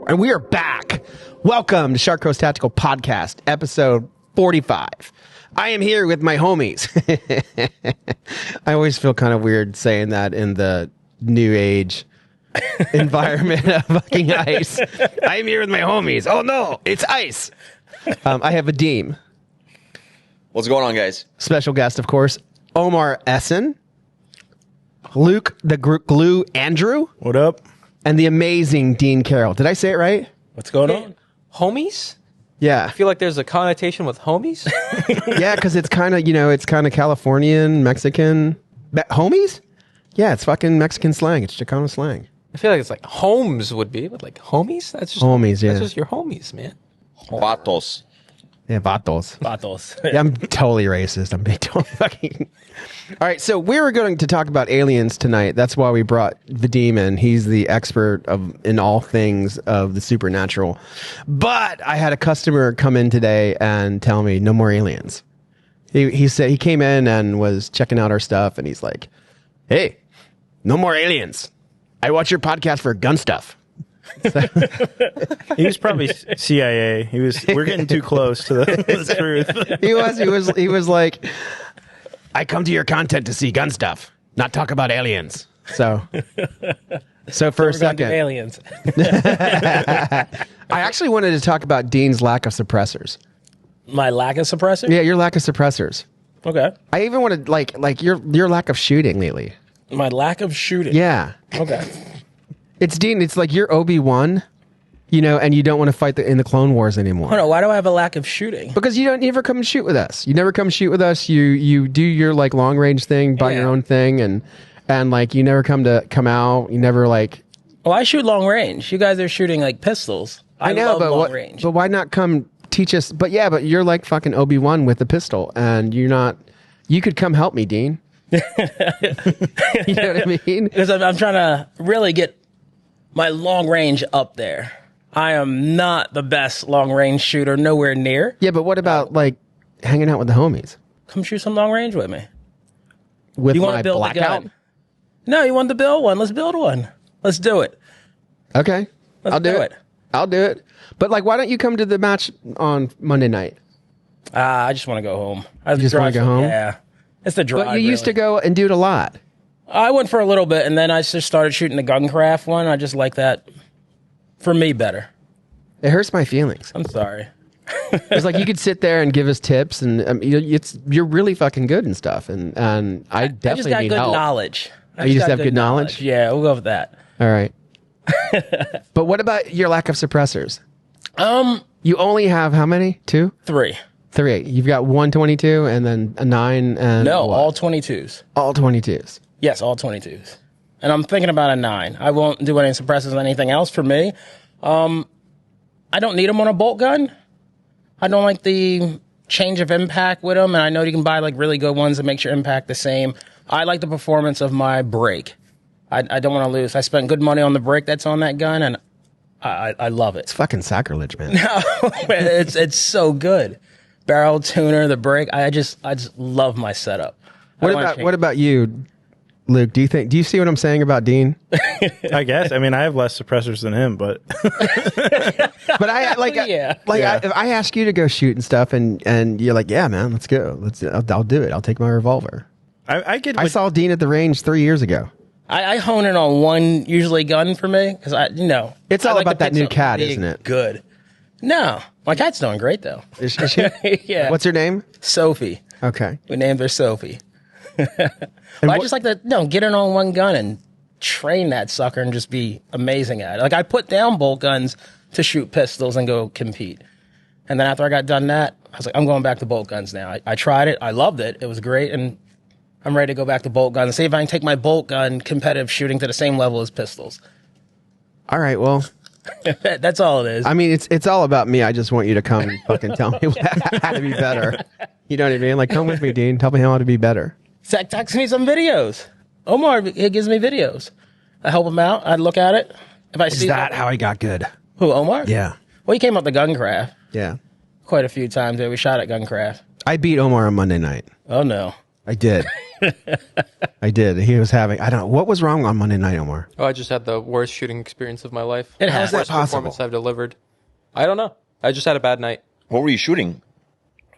And we are back. Welcome to Shark Coast Tactical Podcast, episode 45. I am here with my homies. I always feel kind of weird saying that in the new age environment of fucking ice. I'm here with my homies. Oh no, it's ice. I have Vadim. What's going on, guys? Special guest, of course, Omar Essen. Luke the Glue Andrew. What up? And the amazing Dean Carroll. Did I say it right? What's going on? Homies? Yeah. I feel like there's a connotation with homies. Yeah, because it's kind of, it's kind of Californian, Mexican. Homies? Yeah, it's fucking Mexican slang. It's Chicano slang. I feel like it's like homes would be, but like homies? That's just homies, yeah. That's just your homies, man. Vatos. Yeah, vatos. Vatos. Yeah, I'm totally racist. I'm being totally fucking... All right, so we were going to talk about aliens tonight. That's why we brought Vadim in. He's the expert in all things of the supernatural. But I had a customer come in today and tell me no more aliens. He said he came in and was checking out our stuff, and he's like, "Hey, no more aliens. I watch your podcast for gun stuff." He was probably CIA. We're getting too close to the truth. He was like, "I come to your content to see gun stuff, not talk about aliens." So for a second, aliens. I actually wanted to talk about Dean's lack of suppressors. My lack of suppressor? Yeah, your lack of suppressors. Okay. I even wanted like your lack of shooting lately. My lack of shooting? Yeah. Okay. It's Dean. It's like you're Obi-Wan, and you don't want to fight in the Clone Wars anymore. Hold on, why do I have a lack of shooting? Because you don't ever come and shoot with us. You never come shoot with us. You do your like long range thing, buy your own thing, and like you never come out. You never like. Well, I shoot long range. You guys are shooting like pistols. I know, love long range. But why not come teach us? But you're like fucking Obi-Wan with a pistol, and you're not. You could come help me, Dean. You know what I mean? Because I'm trying to really get my long range up there. I am not the best long range shooter, nowhere near. Yeah, but what about like hanging out with the homies? Come shoot some long range with me. With you want my to build blackout? a gun? No, you want to build one. Let's build one. Let's do it. Okay. I'll do it. I'll do it. But like, why don't you come to the match on Monday night? I just want to go home. I just want to go home? Yeah. It's the drive. But you used to go and do it a lot. I went for a little bit, and then I just started shooting the Guncraft one. I just like that, for me, better. It hurts my feelings. I'm sorry. It's like you could sit there and give us tips, and you're really fucking good and stuff. And I definitely I just got need good help. knowledge. You just have good knowledge? Yeah, we'll go with that. All right. But what about your lack of suppressors? You only have how many? 2? 3. 3. You've got 122 and then a 9 and no, what? all 22s. All 22s. Yes, all 22s. And I'm thinking about a 9. I won't do any suppressors or anything else for me. I don't need them on a bolt gun. I don't like the change of impact with them, and I know you can buy like really good ones that makes your impact the same. I like the performance of my brake. I don't want to lose. I spent good money on the brake that's on that gun, and I love it. It's fucking sacrilege, man. No, it's so good. Barrel tuner, the brake. I just love my setup. What about you, Luke? Do you see what I'm saying about Dean? I guess. I mean, I have less suppressors than him, but but I like I ask you to go shoot and stuff, and you're like, yeah, man, let's go. I'll do it. I'll take my revolver. I saw Dean at the range 3 years ago. I hone in on one usually gun for me because it's all about that new cat, isn't it? Good. No, my cat's doing great though. Is she? Yeah. What's her name? Sophie. Okay. We named her Sophie. I just like to get it on one gun and train that sucker and just be amazing at it. Like I put down bolt guns to shoot pistols and go compete. And then after I got done that, I was like, I'm going back to bolt guns now. I tried it. I loved it. It was great. And I'm ready to go back to bolt guns and see if I can take my bolt gun competitive shooting to the same level as pistols. All right. Well, that's all it is. I mean, it's all about me. I just want you to come and fucking tell me how to be better. You know what I mean? Like, come with me, Dean. Tell me how to be better. Text me some videos. Omar, he gives me videos. I help him out. I look at it. If I see Is that how I got good? Who, Omar? Yeah. Well, he came up to Guncraft. Yeah. Quite a few times there. We shot at Guncraft. I beat Omar on Monday night. Oh, no. I did. I did. He was having, I don't know, what was wrong on Monday night, Omar? Oh, I just had the worst shooting experience of my life. How is that Worst possible? performance I've delivered. I don't know. I just had a bad night. What were you shooting?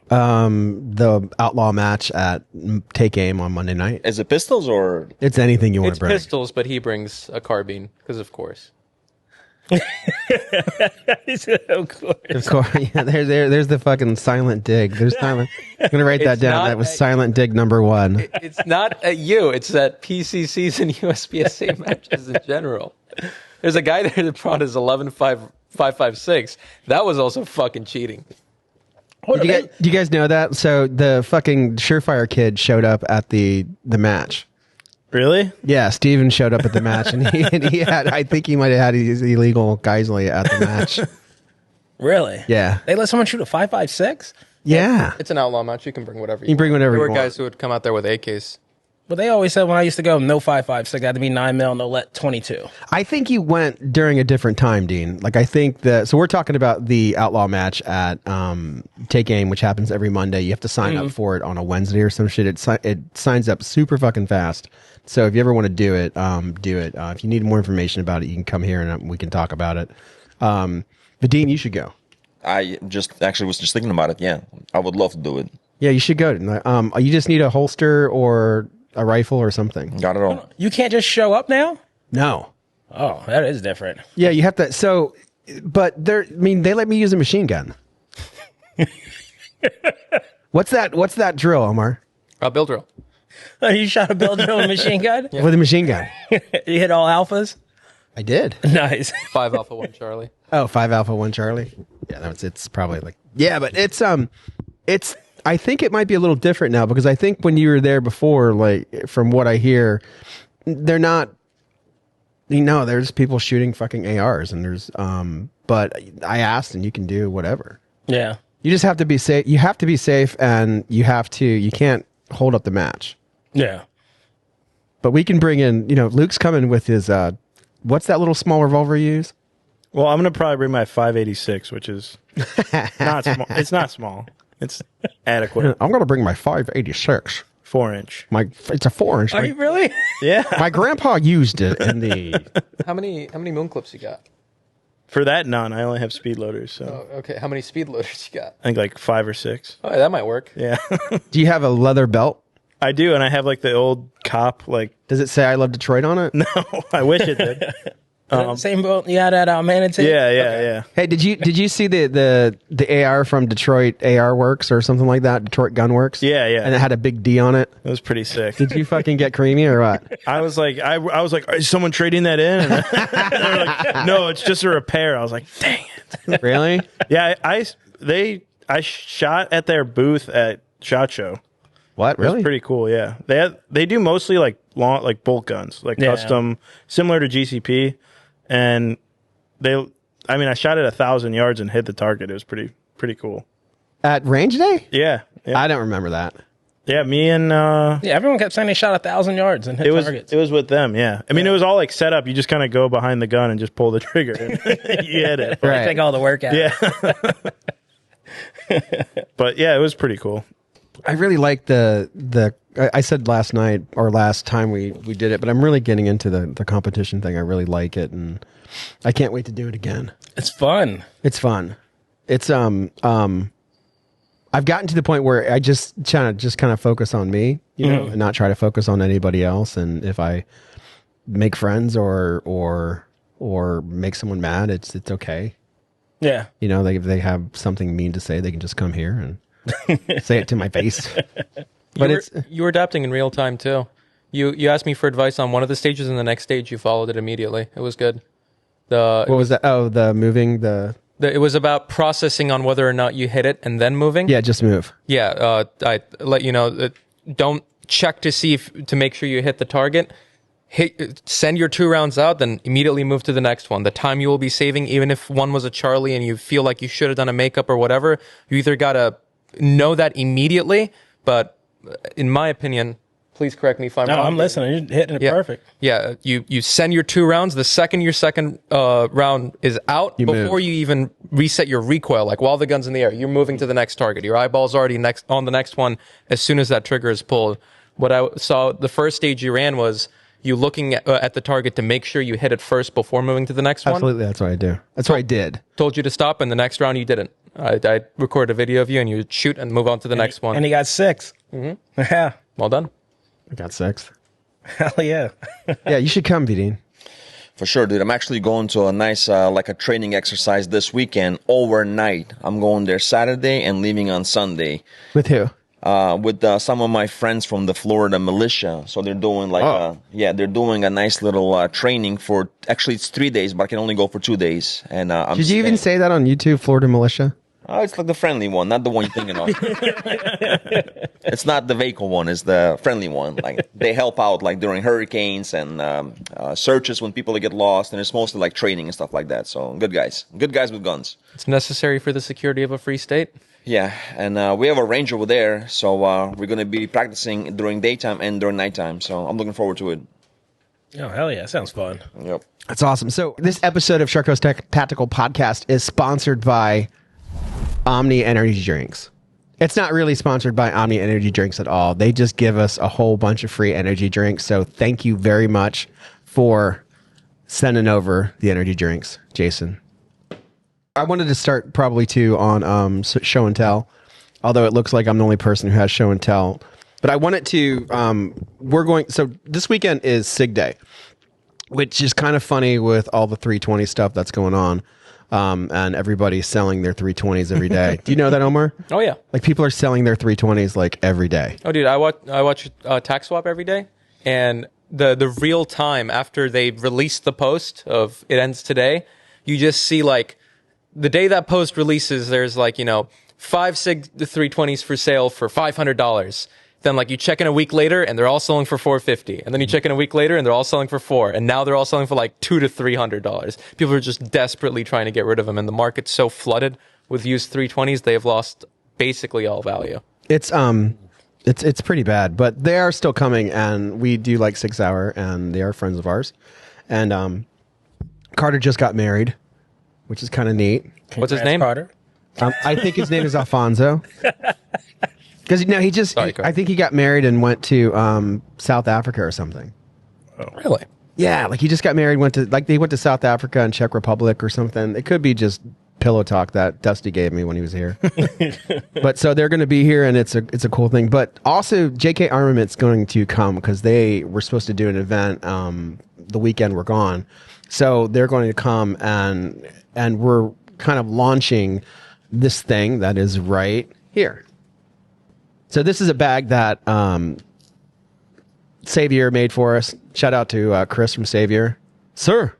The outlaw match at Take Aim on Monday night. Is it pistols or? It's anything you want It's to bring. pistols, but he brings a carbine, because of course. Of course. Of course, yeah. There's the fucking silent dig. There's silent. I'm gonna write that It's down. not That was a- silent dig number one. It's not at you. It's at PCCs and USPSA matches in general. There's a guy there that brought his 11.556. That was also fucking cheating. Do you guys know that? So the fucking Surefire kid showed up at the match. Really? Yeah, Steven showed up at the match, and he had. I think he might have had his illegal Geisley at the match. Really? Yeah. They let someone shoot a 5.56? Yeah. It's an outlaw match. You can bring whatever You can bring whatever There you were want. guys who would come out there with AKs. Well, they always said when I used to go, no 5.56, it had to be 9mm, no let 22. I think you went during a different time, Dean. Like I think that. So we're talking about the outlaw match at Take Aim, which happens every Monday. You have to sign up for it on a Wednesday or some shit. It signs up super fucking fast. So if you ever want to do it, do it. If you need more information about it, you can come here and we can talk about it. Vadim, you should go. I just actually was just thinking about it. Yeah, I would love to do it. Yeah, you should go. You just need a holster or a rifle or something. Got it all. You can't just show up now? No. Oh, that is different. Yeah, you have to. So, but they let me use a machine gun. What's that drill, Omar? Bill drill. You shot a Bill drill with a machine gun? With a machine gun. You hit all alphas? I did. Nice. 5 Alpha 1 Charlie. Oh, 5 Alpha 1 Charlie. Yeah, it's probably like, yeah, but it's I think it might be a little different now because I think when you were there before, like from what I hear, they're not, there's people shooting fucking ARs and there's, but I asked and you can do whatever. Yeah. You just have to be safe. You have to be safe and you can't hold up the match. Yeah. But we can bring in, Luke's coming with his, what's that little small revolver you use? Well, I'm going to probably bring my 586, which is not small. It's not small. It's adequate. I'm going to bring my 586. 4-inch. It's a 4-inch. Are you really? Yeah. My grandpa used it in the. How many moon clips you got? For that, none. I only have speed loaders, so Oh, okay. How many speed loaders you got? I think like 5 or 6. Oh, that might work. Yeah. Do you have a leather belt? I do, and I have like the old cop, Does it say I love Detroit on it? no, I wish it did. Same boat you had at Armament? Yeah. Hey, did you see the AR from Detroit AR Works or something like that? Detroit Gun Works? Yeah. And it had a big D on it. It was pretty sick. Did you fucking get creamy or what? I was like, is someone trading that in? And they were like, no, it's just a repair. I was like, dang it. Really? Yeah, I shot at their booth at SHOT Show. What? It was Really? pretty cool. Yeah, they do mostly like long, like bolt guns, like custom, similar to GCP, and I shot it 1,000 yards and hit the target. It was pretty cool. At range day? Yeah. I don't remember that. Yeah, me and Yeah, everyone kept saying they shot 1,000 yards and hit targets. it was with them. Yeah, I mean it was all like set up. You just kind of go behind the gun and just pull the trigger. And you hit it. Right. Take all the work out. Yeah. But yeah, it was pretty cool. I really like I said last night or last time we did it, but I'm really getting into the competition thing. I really like it, and I can't wait to do it again. It's fun. It's fun. It's I've gotten to the point where I just kind of focus on me, and not try to focus on anybody else. And if I make friends or make someone mad, it's okay. Yeah. If they have something mean to say, they can just come here and say it to my face. But You were adapting in real time too. You asked me for advice on one of the stages, and the next stage you followed it immediately. It was good. what was that? Oh, the moving It was about processing on whether or not you hit it and then moving. Yeah, just move. Yeah, I let you know. Don't check to see to make sure you hit the target. Send your 2 rounds out, then immediately move to the next one. The time you will be saving, even if one was a Charlie and you feel like you should have done a makeup or whatever, you either gotta know that immediately. But in my opinion, Please correct me if I'm No, wrong. I'm listening. You're hitting it perfect. Yeah, you send your 2 rounds. The second your second round is out, before you even reset your recoil, like while the gun's in the air, you're moving to the next target. Your eyeball's already on the next one as soon as that trigger is pulled. What I saw, the first stage you ran was you looking at the target to make sure you hit it first before moving to the next one. Absolutely, that's what I do. That's what I did. Told you to stop, and the next round you didn't. I recorded a video of you, and you would shoot and move on to the next one. And he got 6. Mm-hmm. Yeah. Well done. I got 6. Hell yeah. Yeah, you should come, Vadim. For sure, dude. I'm actually going to a nice, like a training exercise this weekend overnight. I'm going there Saturday and leaving on Sunday. With who? With some of my friends from the Florida militia. So they're doing like, they're doing a nice little training for, actually it's 3 days, but I can only go for 2 days. And Did you even say that on YouTube, Florida Militia? Oh, it's like the friendly one, not the one you're thinking of. It's not the vehicle one, it's the friendly one. Like they help out like during hurricanes and searches when people get lost, and it's mostly like training and stuff like that. So good guys with guns. It's necessary for the security of a free state. Yeah, and we have a range over there, so we're going to be practicing during daytime and during nighttime. So I'm looking forward to it. Oh, hell yeah. Sounds fun. Yep. That's awesome. So this episode of Sharko's Tactical Podcast is sponsored by Omni Energy Drinks. It's not really sponsored by Omni Energy Drinks at all. They just give us a whole bunch of free energy drinks. So thank you very much for sending over the energy drinks, Jason. I wanted to start probably too on show and tell, although it looks like I'm the only person who has show and tell. But I wanted to, so this weekend is SIG Day, which is kind of funny with all the 320 stuff that's going on. And everybody's selling their 320s every day. Do you know that, Omar? Oh yeah, like people are selling their 320s like every day. Oh dude, I watch Tax Swap every day, and the real time after they release the post of it ends today, you just see like the day that post releases, there's like 5 SIG 320s for sale for $500. Then like you check in a week later and they're all selling for $450. And then you check in a week later and they're all selling for $400. And now they're all selling for like $200 to $300. People are just desperately trying to get rid of them. And the market's so flooded with used 320s, they have lost basically all value. It's pretty bad, but they are still coming, and we do like 6 Hour, and they are friends of ours. And Carter just got married, which is kind of neat. What's his name? Carter. I think his name is Alfonso. Because I think he got married and went to South Africa or something. Oh, really? Yeah, like he just got married, they went to South Africa and Czech Republic or something. It could be just pillow talk that Dusty gave me when he was here. But so they're going to be here, and it's a cool thing. But also JK Armament's going to come because they were supposed to do an event the weekend we're gone. So they're going to come, and we're kind of launching this thing that is right here. So this is a bag that Savior made for us. Shout out to Chris from Savior. Sir,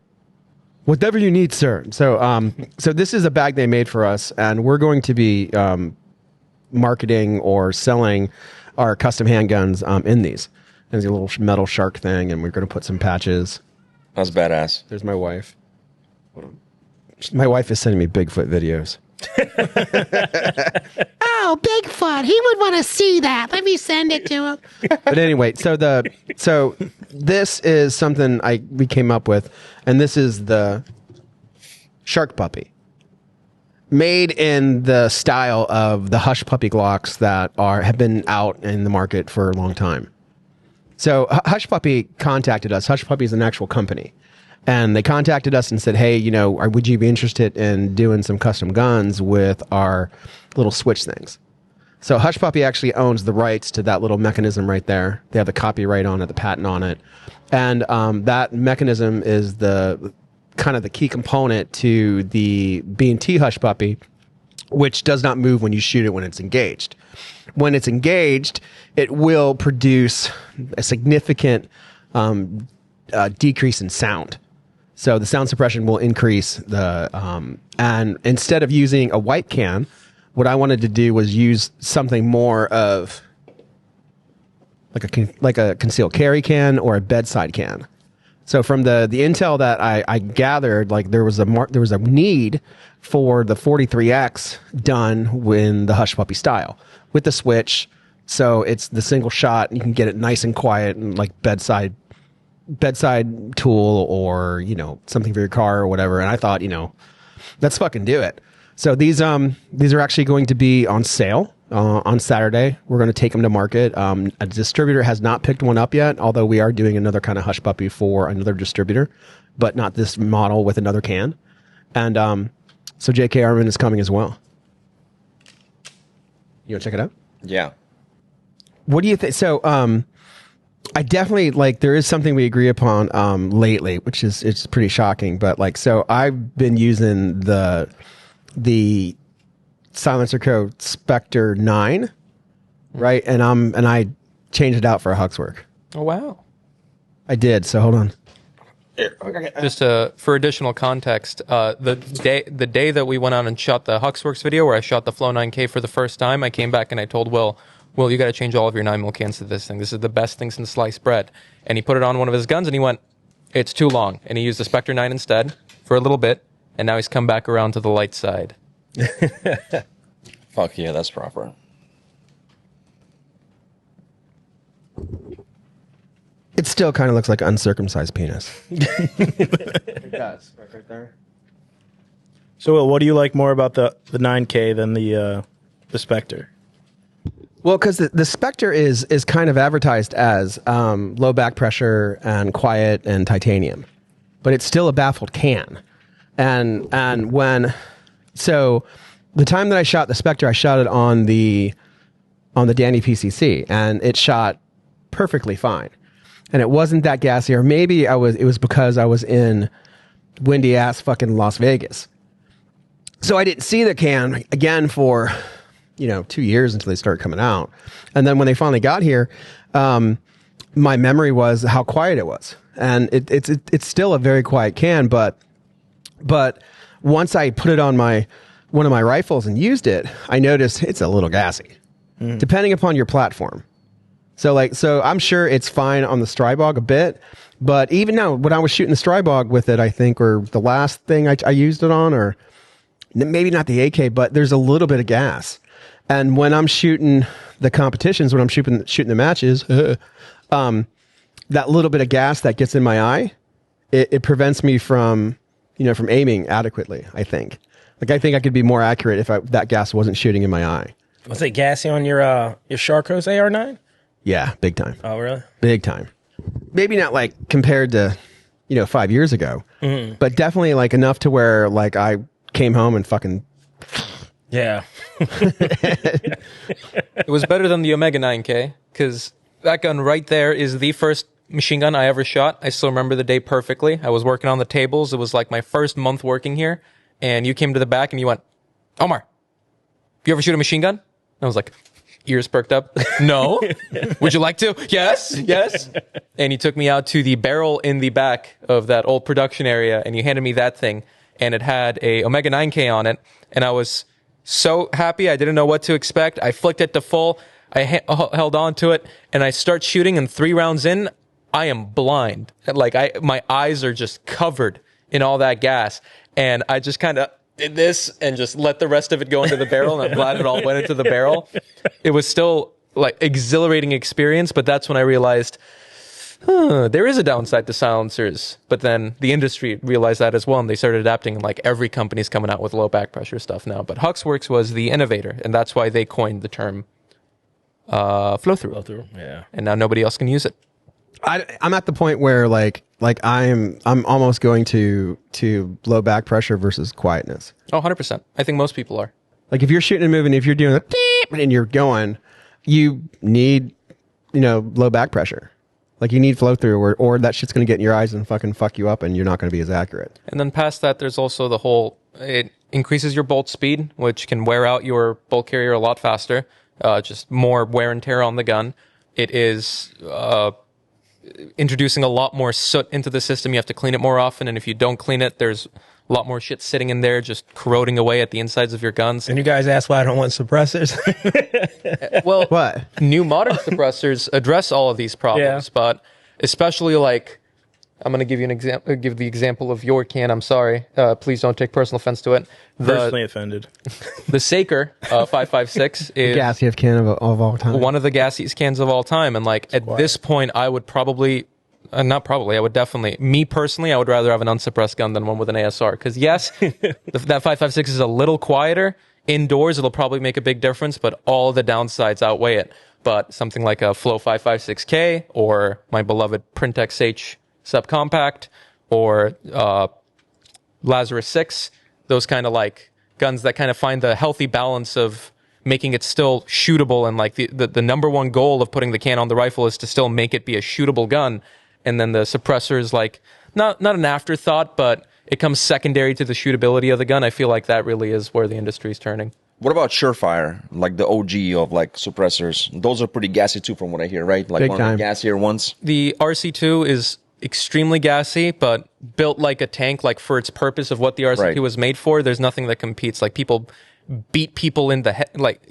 whatever you need, sir. So this is a bag they made for us, and we're going to be marketing or selling our custom handguns in these. There's a little metal shark thing, and we're going to put some patches. That's badass. There's my wife. My wife is sending me Bigfoot videos. Oh, Bigfoot! He would want to see that. Let me send it to him. But anyway, so this is something we came up with, and this is the Shark Puppy, made in the style of the Hush Puppy Glocks that have been out in the market for a long time. So Hush Puppy contacted us. Hush Puppy is an actual company. And they contacted us and said, hey, would you be interested in doing some custom guns with our little switch things? So Hush Puppy actually owns the rights to that little mechanism right there. They have the copyright on it, the patent on it. And that mechanism is the kind of the key component to the B&T Hush Puppy, which does not move when you shoot it when it's engaged. When it's engaged, it will produce a significant decrease in sound. So the sound suppression will increase and instead of using a white can, what I wanted to do was use something more of like a concealed carry can or a bedside can. So from the intel that I gathered, like there was a need for the 43X done in the Hush Puppy style with the switch, So it's the single shot. You can get it nice and quiet and like bedside tool or, you know, something for your car or whatever. And I thought, you know, let's fucking do it. So these are actually going to be on sale on Saturday. We're going to take them to market. A distributor has not picked one up yet, although we are doing another kind of hush puppy for another distributor, but not this model with another can. And so JK Armament is coming as well. You want to check it out? Yeah. What do you think? So I definitely like there is something we agree upon lately, which is it's pretty shocking. But like, so I've been using the Silencer Co. Spectre 9, right? And I changed it out for a Huxwork. Oh wow! I did. So hold on. Just for additional context, the day that we went out and shot the Huxworks video, where I shot the Flow 9K for the first time, I came back and I told Will, you got to change all of your 9mm cans to this thing. This is the best thing since sliced bread. And he put it on one of his guns and he went, it's too long. And he used the Spectre 9 instead for a little bit. And now he's come back around to the light side. Fuck yeah, that's proper. It still kind of looks like an uncircumcised penis. It does, right there. So, Will, what do you like more about the 9K than the Spectre? Well, because the Spectre is kind of advertised as low back pressure and quiet and titanium, but it's still a baffled can. And so the time that I shot the Spectre, I shot it on the Danny PCC, and it shot perfectly fine. And it wasn't that gassy, or maybe it was because I was in windy ass fucking Las Vegas. So I didn't see the can again for 2 years until they started coming out. And then when they finally got here, my memory was how quiet it was. And it's still a very quiet can, but once I put it on one of my rifles and used it, I noticed it's a little gassy, depending upon your platform. So I'm sure it's fine on the Strybog a bit, but even now, when I was shooting the Strybog with it, I think, or the last thing I used it on, or maybe not the AK, but there's a little bit of gas. And when I'm shooting the competitions, when I'm shooting the matches, that little bit of gas that gets in my eye, it prevents me from aiming adequately, I think. I think I could be more accurate if that gas wasn't shooting in my eye. Was it gassy on your Sharkos AR9? Yeah, big time. Oh, really? Big time. Maybe not like compared to 5 years ago, but definitely like enough to where like I came home and fucking. Yeah. It was better than the Omega 9K, because that gun right there is the first machine gun I ever shot. I still remember the day perfectly. I was working on the tables. It was like my first month working here, and you came to the back and you went, Omar, you ever shoot a machine gun? And I was like, ears perked up. No. Would you like to? Yes. And you took me out to the barrel in the back of that old production area, and you handed me that thing, and it had a Omega 9K on it, and I was so happy. I didn't know what to expect. I flicked it to full. I held on to it, and I start shooting, and 3 rounds in, I am blind. My eyes are just covered in all that gas, and I just kind of did this and just let the rest of it go into the barrel, and I'm glad it all went into the barrel. It was still like exhilarating experience, but that's when I realized there is a downside to silencers. But then the industry realized that as well, and they started adapting, and like every company's coming out with low back pressure stuff now. But Huxworks was the innovator, and that's why they coined the term flow through. Yeah. And now nobody else can use it. I'm at the point where like I'm almost going to low back pressure versus quietness. Oh, 100%. I think most people are. Like if you're shooting and moving, if you're doing a and you're going, you need low back pressure. Like you need flow through, or that shit's going to get in your eyes and fucking fuck you up, and you're not going to be as accurate. And then past that, there's also it increases your bolt speed, which can wear out your bolt carrier a lot faster. Just more wear and tear on the gun. It is introducing a lot more soot into the system. You have to clean it more often, and if you don't clean it, there's a lot more shit sitting in there, just corroding away at the insides of your guns. And you guys ask why I don't want suppressors? Well, what? New modern suppressors address all of these problems, but especially like I'm going to give you an example. Give the example of your can. I'm sorry. Please don't take personal offense to it. Personally offended. The Saker 556 is gassiest can of all time. one of the gassiest cans of all time, and like at this point, I would probably. Not probably. I would definitely. Me personally, I would rather have an unsuppressed gun than one with an ASR. Because yes, that 556 is a little quieter. Indoors, it'll probably make a big difference, but all the downsides outweigh it. But something like a Flow 556K or my beloved Printex H subcompact or Lazarus 6, those kind of like guns that kind of find the healthy balance of making it still shootable. And like the number one goal of putting the can on the rifle is to still make it be a shootable gun. And then the suppressor is like not an afterthought, but it comes secondary to the shootability of the gun. I feel like that really is where the industry is turning. What about Surefire, like the OG of like suppressors? Those are pretty gassy too, from what I hear, right? Like Big one time. of the gassier ones. The RC2 is extremely gassy, but built like a tank, like for its purpose of what the RC2 Right. was made for. There's nothing that competes. Like people beat people in the head. Like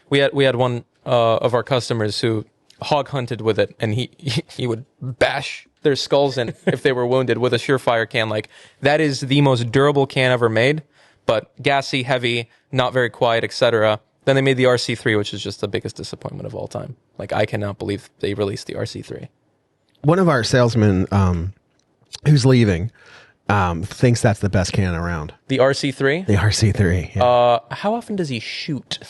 we had one of our customers who hog hunted with it, and he would bash their skulls in if they were wounded with a Surefire can. Like that is the most durable can ever made, but gassy, heavy, not very quiet, etc. Then they made the RC3, which is just the biggest disappointment of all time. Like I cannot believe they released the RC3. One of our salesmen who's leaving thinks that's the best can around. The RC3? The RC3. Yeah. How often does he shoot?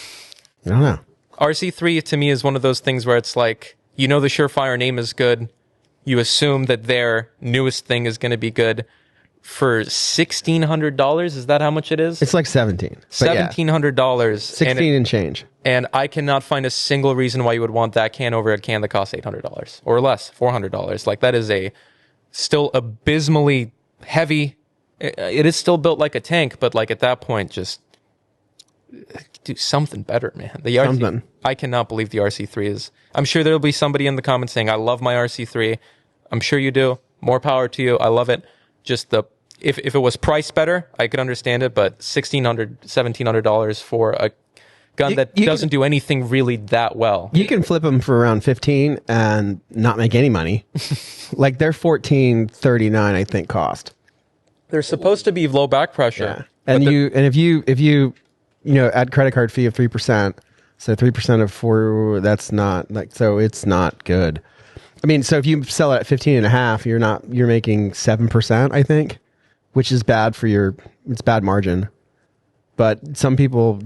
I don't know. RC3 to me is one of those things where it's like, you know, the Surefire name is good. You assume that their newest thing is going to be good. For $1,600, is that how much it is? It's like 17. $1,700. 16 and change. And I cannot find a single reason why you would want that can over a can that costs $800 or less, $400. Like that is still abysmally heavy. It is still built like a tank, but like at that point, just do something better, man. The Something. I cannot believe the RC3 is. I'm sure there'll be somebody in the comments saying, I love my RC3. I'm sure you do. More power to you. I love it. Just if it was priced better, I could understand it, but $1,600, $1,700 for a gun that doesn't do anything really that well. You can flip them for around 15 and not make any money. Like they're $14.39, I think, cost. They're supposed to be low back pressure. Yeah. And if you add credit card fee of 3%, so 3% of 4, that's not like, so it's not good. I mean, so if you sell it at 15 and a half, you're making 7%, I think, which is bad it's bad margin. But some people,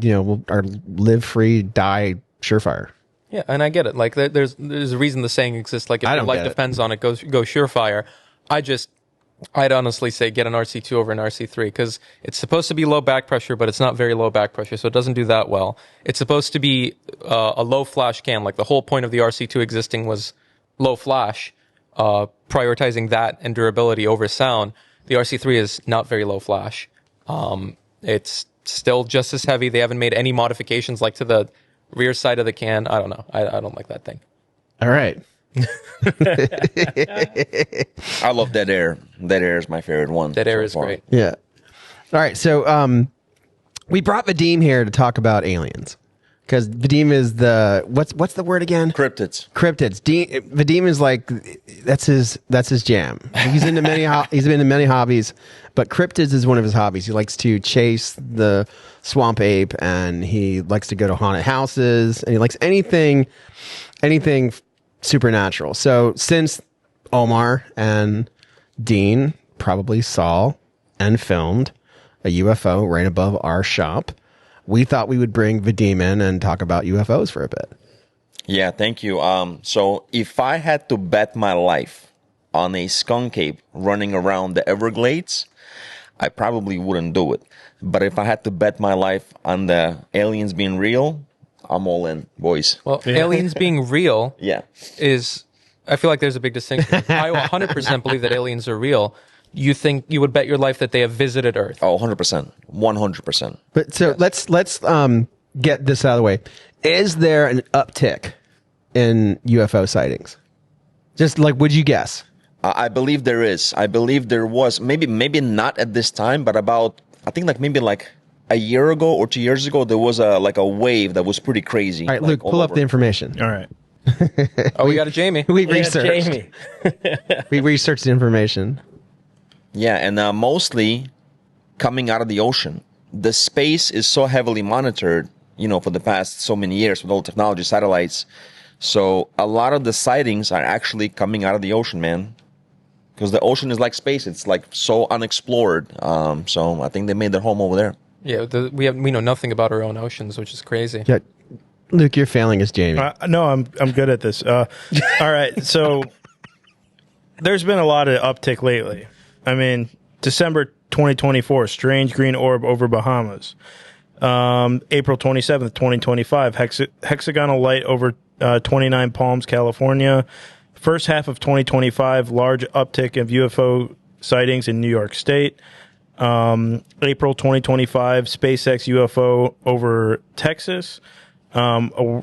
are live free, die Surefire. Yeah, and I get it. Like there's a reason the saying exists. Like if your life depends on it, go Surefire. I'd honestly say get an RC2 over an RC3 because it's supposed to be low back pressure, but it's not very low back pressure, so it doesn't do that well. It's supposed to be a low flash can. Like the whole point of the RC2 existing was low flash, prioritizing that and durability over sound. The RC3 is not very low flash. It's still just as heavy. They haven't made any modifications like to the rear side of the can. I don't know. I don't like that thing. All right. I love Dead Air. Dead Air is my favorite one. Dead Air so is far. great. Yeah. All right. So we brought Vadim here to talk about aliens. Because Vadim is what's the word again? Cryptids. Vadim is like that's his jam. He's into many hobbies, but cryptids is one of his hobbies. He likes to chase the swamp ape, and he likes to go to haunted houses, and he likes anything supernatural. So since Omar and Dean probably saw and filmed a UFO right above our shop, we thought we would bring Vadim in and talk about UFOs for a bit. Yeah, thank you. So if I had to bet my life on a skunk ape running around the Everglades, I probably wouldn't do it. But if I had to bet my life on the aliens being real, I'm all in, boys. Well, aliens being real is, I feel like there's a big distinction. I 100% believe that aliens are real. You think you would bet your life that they have visited Earth? Oh, 100%. 100%. But so let's get this out of the way. Is there an uptick in UFO sightings? Just like, would you guess? I believe there is. I believe there was. Maybe not at this time, but I think maybe a year ago or 2 years ago, there was a wave that was pretty crazy. All right, Luke, pull up the information. All right. Oh, we got a Jamie. We Yeah, researched. Jamie. We researched the information. Yeah, and mostly coming out of the ocean. The space is so heavily monitored, for the past so many years with all the technology, satellites. So a lot of the sightings are actually coming out of the ocean, man. Because the ocean is like space. It's like so unexplored. So I think they made their home over there. Yeah, we know nothing about our own oceans, which is crazy. Yeah, Luke, you're failing as Jamie. No, I'm good at this. All right, so there's been a lot of uptick lately. I mean, December 2024, strange green orb over Bahamas. April 27th, 2025, hexagonal light over 29 Palms, California. First half of 2025, large uptick of UFO sightings in New York State. April 2025, SpaceX UFO over Texas.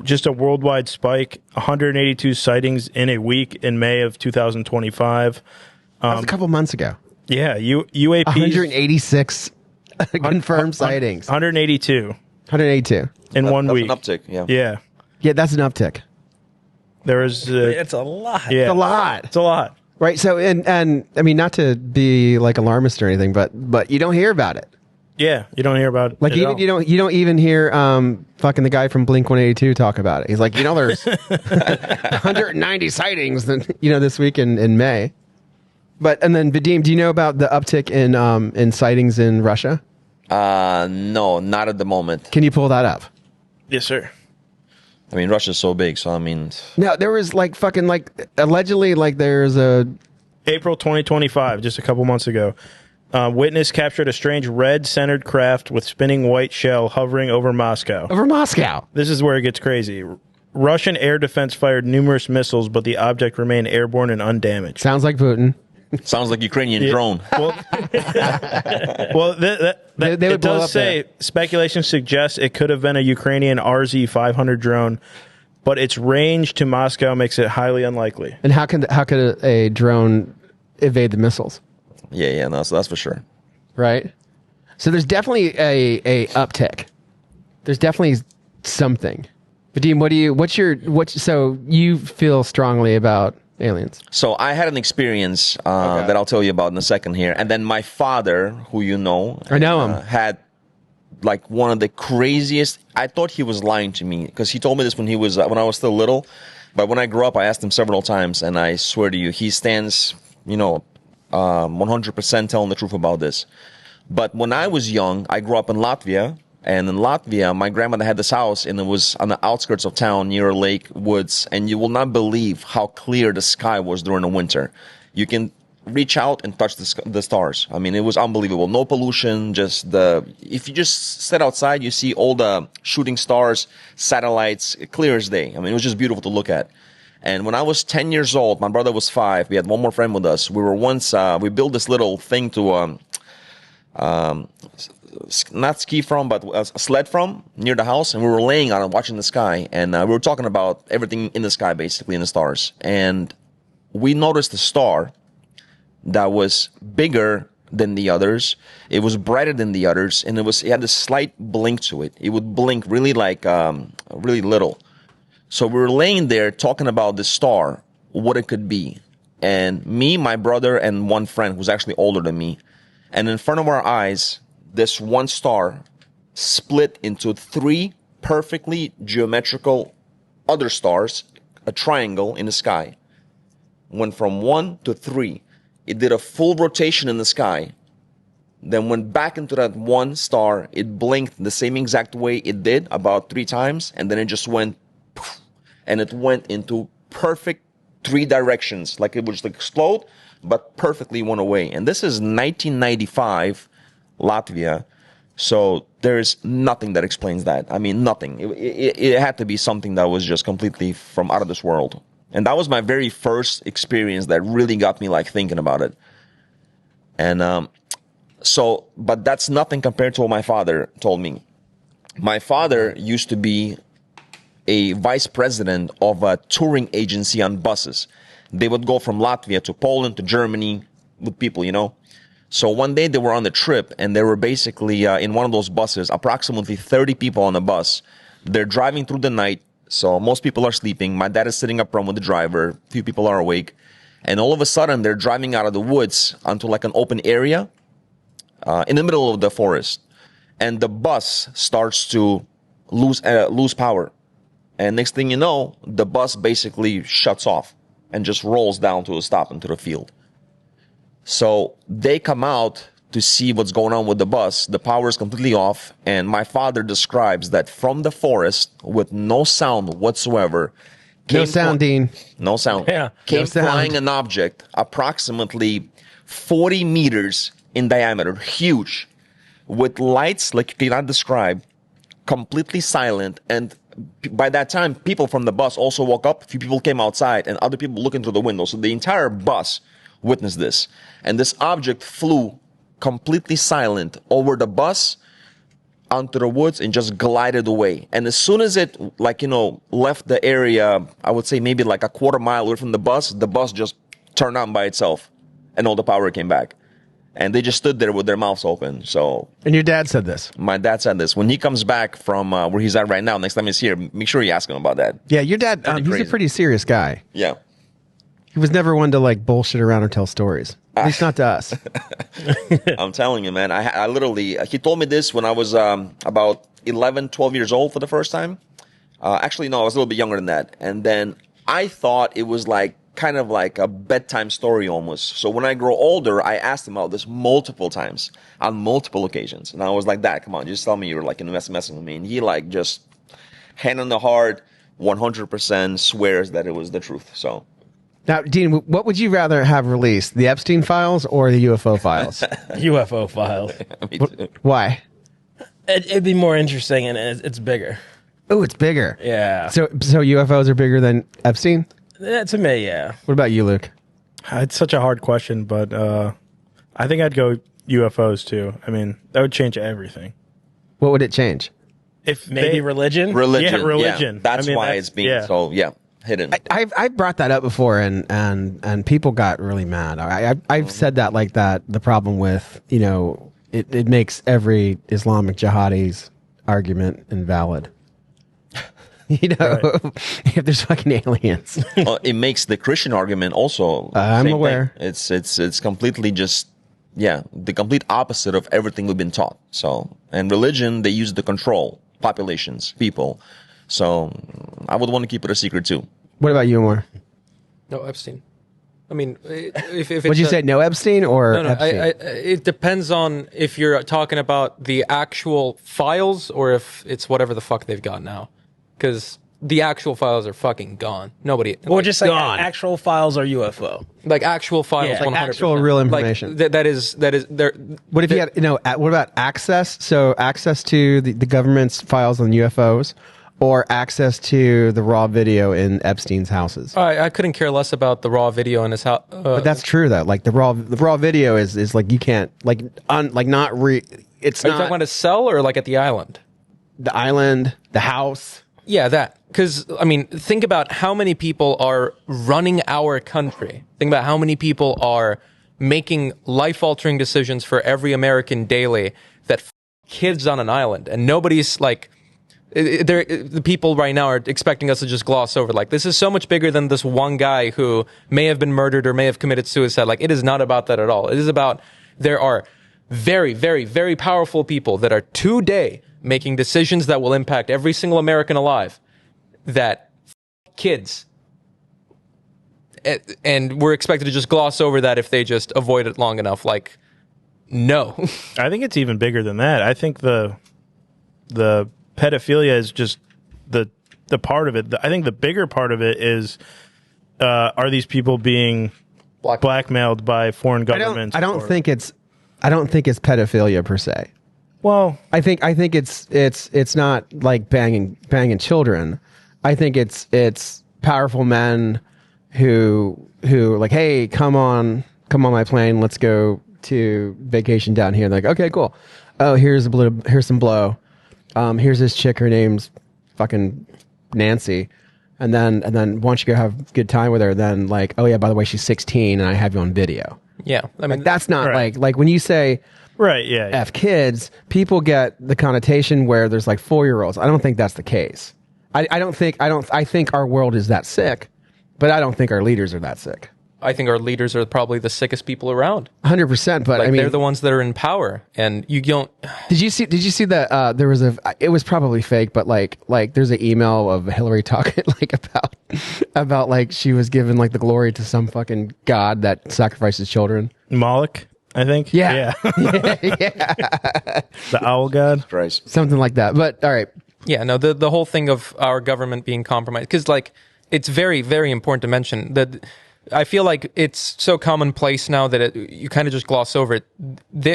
Just a worldwide spike, 182 sightings in a week in May of 2025. That was a couple months ago. Yeah, UAPs. 186 confirmed sightings. 182 182. in one That's week. an uptick, yeah. Yeah. Yeah, that's an uptick. There is. It's a lot. Yeah. It's a lot. It's a lot. Right. So, and I mean, not to be like alarmist or anything, but you don't hear about it. Yeah, you don't hear about it. Like at all. you don't even hear fucking the guy from Blink 182 talk about it. He's like, there's 190 sightings this week in May. And then Vadim, do you know about the uptick in sightings in Russia? No, not at the moment. Can you pull that up? Yes, sir. I mean, Russia's so big, so I mean... No, there was allegedly there's a... April 2025, just a couple months ago. Witness captured a strange red-centered craft with spinning white shell hovering over Moscow. Over Moscow. This is where it gets crazy. Russian air defense fired numerous missiles, but the object remained airborne and undamaged. Sounds like Putin. Sounds like Ukrainian drone. Well, They would it blow does up say speculation suggests it could have been a Ukrainian RZ-500 drone, but its range to Moscow makes it highly unlikely. And how could a drone evade the missiles? Yeah, no, so that's for sure. Right. So there's definitely a uptick. There's definitely something. Vadim, so you feel strongly about aliens? So I had an experience that I'll tell you about in a second here. And then my father, who you know... I know him. Had like one of the craziest... I thought he was lying to me because he told me this when I was still little. But when I grew up, I asked him several times, and I swear to you, he stands, 100% telling the truth about this. But when I was young, I grew up in Latvia. And in Latvia, my grandmother had this house, and it was on the outskirts of town near a lake, woods. And you will not believe how clear the sky was during the winter. You can reach out and touch the stars. I mean, it was unbelievable. No pollution, if you just sit outside, you see all the shooting stars, satellites, clear as day. I mean, it was just beautiful to look at. And when I was 10 years old, my brother was 5. We had one more friend with us. We were we built this little thing to, not ski from, but a sled from near the house, and we were laying on it watching the sky, and we were talking about everything in the sky, basically, in the stars. And we noticed a star that was bigger than the others. It was brighter than the others, and it had a slight blink to it. It would blink really really little. So we were laying there talking about the star, what it could be. And me, my brother, and one friend who's actually older than me, and in front of our eyes, this one star split into 3 perfectly geometrical other stars, a triangle in the sky. Went from 1 to 3. It did a full rotation in the sky, then went back into that one star. It blinked the same exact way it did about 3 times, and then it just went poof, and it went into perfect 3 directions, like it would just explode, but perfectly went away. And this is 1995, Latvia. So there's nothing that explains that. I mean, nothing. It had to be something that was just completely from out of this world. And that was my very first experience that really got me like thinking about it. And but that's nothing compared to what my father told me. My father used to be a vice president of a touring agency on buses. They would go from Latvia to Poland to Germany with people, So one day they were on the trip, and they were basically in one of those buses, approximately 30 people on the bus. They're driving through the night, So most people are sleeping. My dad is sitting up front with the driver. A few people are awake. And all of a sudden, they're driving out of the woods onto like an open area in the middle of the forest. And the bus starts to lose power. And next thing you know, the bus basically shuts off and just rolls down to a stop into the field. So they come out to see what's going on with the bus. The power is completely off. And my father describes that from the forest, with no sound whatsoever, No sound, Dean. no sound. Yeah. Came No sound. flying an object approximately 40 meters in diameter, huge, with lights like you cannot describe, completely silent. And by that time, people from the bus also woke up. A few people came outside and other people looking through the window. So the entire bus witnessed this. And this object flew completely silent over the bus onto the woods and just glided away. And as soon as it, left the area, I would say maybe like a quarter mile away from the bus just turned on by itself and all the power came back. And they just stood there with their mouths open. So And your dad said this. my dad said this. When he comes back from where he's at right now, next time he's here, make sure you ask him about that. Yeah, your dad, he's a crazy. pretty serious guy. Yeah. He was never one to like bullshit around or tell stories. At least not to us. I'm telling you, man. I literally, he told me this when I was about 11, 12 years old for the first time. Actually, no, I was a little bit younger than that. And then I thought it was kind of like a bedtime story almost. So when I grow older, I asked him about this multiple times on multiple occasions. And I was like, Dad, come on, just tell me you're messing with me. And he just hand on the heart, 100% swears that it was the truth. So. Now, Dean, what would you rather have released? The Epstein files or the UFO files? UFO files. Me too. Why? It'd be more interesting, and it's bigger. Oh, it's bigger. Yeah. So UFOs are bigger than Epstein? To me, yeah. What about you, Luke? It's such a hard question, but I think I'd go UFOs too. I mean, that would change everything. What would it change? If Maybe religion. Religion. Yeah, religion. Yeah. That's I mean, why that's- it's being yeah. so, hidden. I've brought that up before, and people got really mad. I've said that like that. The problem with it makes every Islamic jihadi's argument invalid. If there's fucking aliens. It makes the Christian argument also. I'm same aware. thing. It's completely just the complete opposite of everything we've been taught. So, and religion, they use to control populations, people. So I would want to keep it a secret too. What about you, Omar? No, Epstein. I mean, if it's Would you say no Epstein or No, Epstein? it depends on if you're talking about the actual files or if it's whatever the fuck they've got now. Because the actual files are fucking gone. Nobody. Or just like gone. actual files or UFO. like actual files, Yeah. 100%. Like actual real information. Like, that is there. What if you had, what about access? So access to the government's files on UFOs or access to the raw video in Epstein's houses? I couldn't care less about the raw video in his house. But that's true though. Like the raw video is like you can't it's Are you not talking about a cell or like at the island? the island, the house. Yeah, that. Because, I mean, think about how many people are running our country. Think about how many people are making life-altering decisions for every American daily that kids on an island. And nobody's like... the people right now are expecting us to just gloss over. Like, this is so much bigger than this one guy who may have been murdered or may have committed suicide. Like, it is not about that at all. It is about there are very, very, very powerful people that are today making decisions that will impact every single American alive. That kids. And we're expected to just gloss over that if they just avoid it long enough. Like, no. I think it's even bigger than that. I think the pedophilia is just the part of it. I think the bigger part of it is are these people being blackmailed by foreign governments? I don't think it's pedophilia per se. Well, I think it's not like banging children. I think it's powerful men who like, hey, come on my plane, let's go to vacation down here. They're like, okay, cool. Oh, here's some blow. Here's this chick, her name's fucking Nancy. And then once you go have a good time with her, then like, oh yeah, by the way, she's 16 and I have you on video. Yeah. I mean, Like that's not Right. like when you say right, yeah. F kids, people get the connotation where there's like 4-year-olds. I don't think that's the case. I think our world is that sick, but I don't think our leaders are that sick. I think our leaders are probably the sickest people around. 100%. But Like, I mean, they're the ones that are in power, and you don't. Did you see that there was it was probably fake, but like there's an email of Hillary talking like about like she was given like the glory to some fucking god that sacrifices children. Moloch, I think. Yeah. The owl god. Christ. Something like that. But all right. Yeah, no, the whole thing of our government being compromised, because like it's very, very important to mention that I feel like it's so commonplace now that you kind of just gloss over it.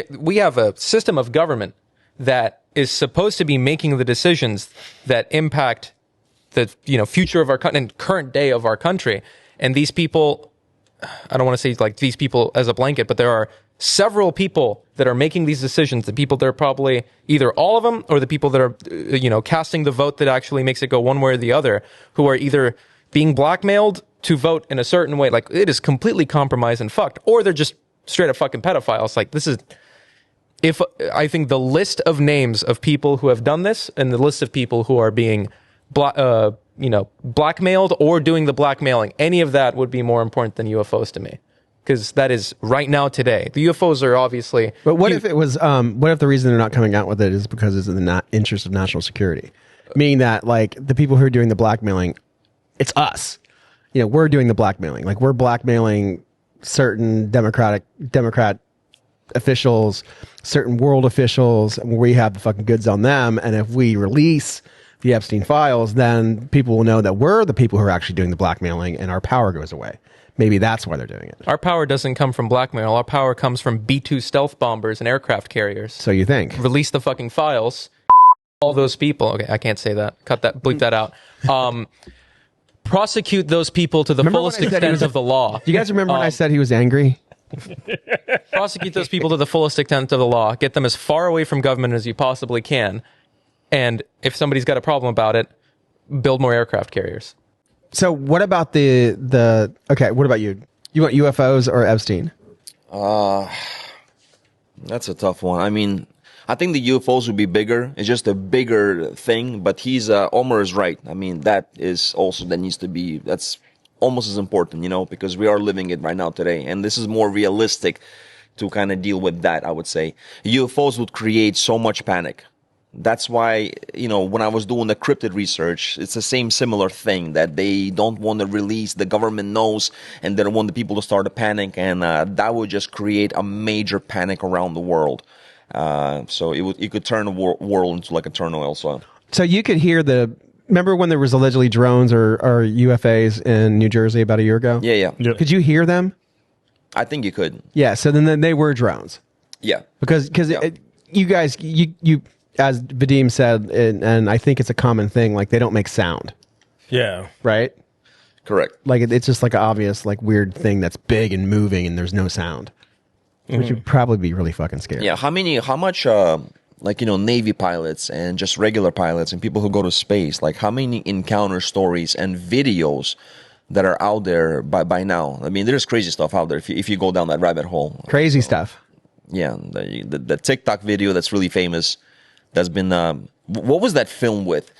We have a system of government that is supposed to be making the decisions that impact the future of our country and current day of our country. And these people, I don't want to say like these people as a blanket, but there are several people that are making these decisions. The people that are probably either all of them or the people that are casting the vote that actually makes it go one way or the other, who are either being blackmailed to vote in a certain way, like it is completely compromised and fucked, or they're just straight up fucking pedophiles. Like if I think the list of names of people who have done this and the list of people who are being blackmailed or doing the blackmailing, any of that would be more important than UFOs to me, because that is right now today. The UFOs are obviously. But what if it was? What if the reason they're not coming out with it is because it's in the interest of national security, meaning that like the people who are doing the blackmailing, it's us. We're doing the blackmailing. Like we're blackmailing certain Democrat officials, certain world officials. We have the fucking goods on them. And if we release the Epstein files, then people will know that we're the people who are actually doing the blackmailing, and our power goes away. Maybe that's why they're doing it. Our power doesn't come from blackmail. Our power comes from B-2 stealth bombers and aircraft carriers. So you think? Release the fucking files. All those people. Okay, I can't say that. Cut that. Bleep that out. Prosecute those people to the fullest extent of the law. Do you guys remember when I said he was angry? Prosecute those people to the fullest extent of the law. Get them as far away from government as you possibly can. And if somebody's got a problem about it, build more aircraft carriers. So what about the okay, what about you? You want UFOs or Epstein? That's a tough one. I mean, I think the UFOs would be bigger. It's just a bigger thing, but Omer is right. I mean, that is also, that's almost as important, because we are living it right now today. And this is more realistic to kind of deal with that, I would say. UFOs would create so much panic. That's why, when I was doing the cryptid research, it's the same similar thing that they don't want to release, the government knows, and they don't want the people to start a panic, and that would just create a major panic around the world. So it could turn the world into like a turmoil. So you could hear remember when there was allegedly drones or UFAs in New Jersey about a year ago? Yeah. Could you hear them? I think you could. Yeah. So then they were drones. Yeah. Because you guys, you as Vadim said, and I think it's a common thing, like they don't make sound. Yeah. Right? Correct. Like it's just like an obvious, like weird thing that's big and moving and there's no sound. Which would probably be really fucking scary. Yeah, how much, Navy pilots and just regular pilots and people who go to space, like how many encounter stories and videos that are out there by now? I mean, there's crazy stuff out there if you go down that rabbit hole. Crazy stuff. Yeah, the TikTok video that's really famous, that's been, what was that film with?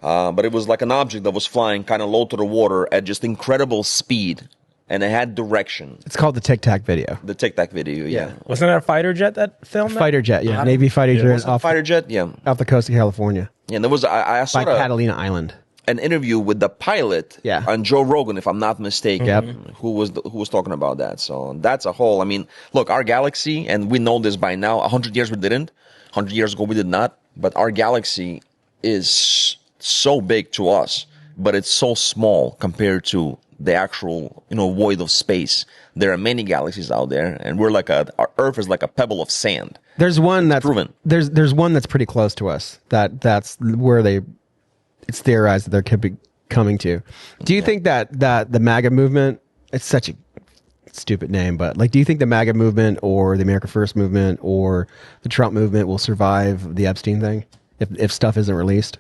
But it was like an object that was flying kind of low to the water at just incredible speed. And it had direction. It's called the Tic Tac video. The Tic Tac video, yeah. Wasn't that a fighter jet that filmed that? Fighter jet, yeah. Navy fighter jet off fighter jet, yeah. off the coast of California. Yeah, and there was I saw By Catalina Island. an interview with the pilot on Joe Rogan, if I'm not mistaken, who was talking about that. So that's a whole. I mean, look, our galaxy, and we know this by now. 100 years we didn't. 100 years ago we did not. But our galaxy is so big to us, but it's so small compared to the actual, void of space. There are many galaxies out there, and our Earth is like a pebble of sand. There's one that's proven. There's one that's pretty close to us. That's where it's theorized that they could be coming to. Do you think that the MAGA movement? It's such a stupid name, but do you think the MAGA movement or the America First movement or the Trump movement will survive the Epstein thing if stuff isn't released?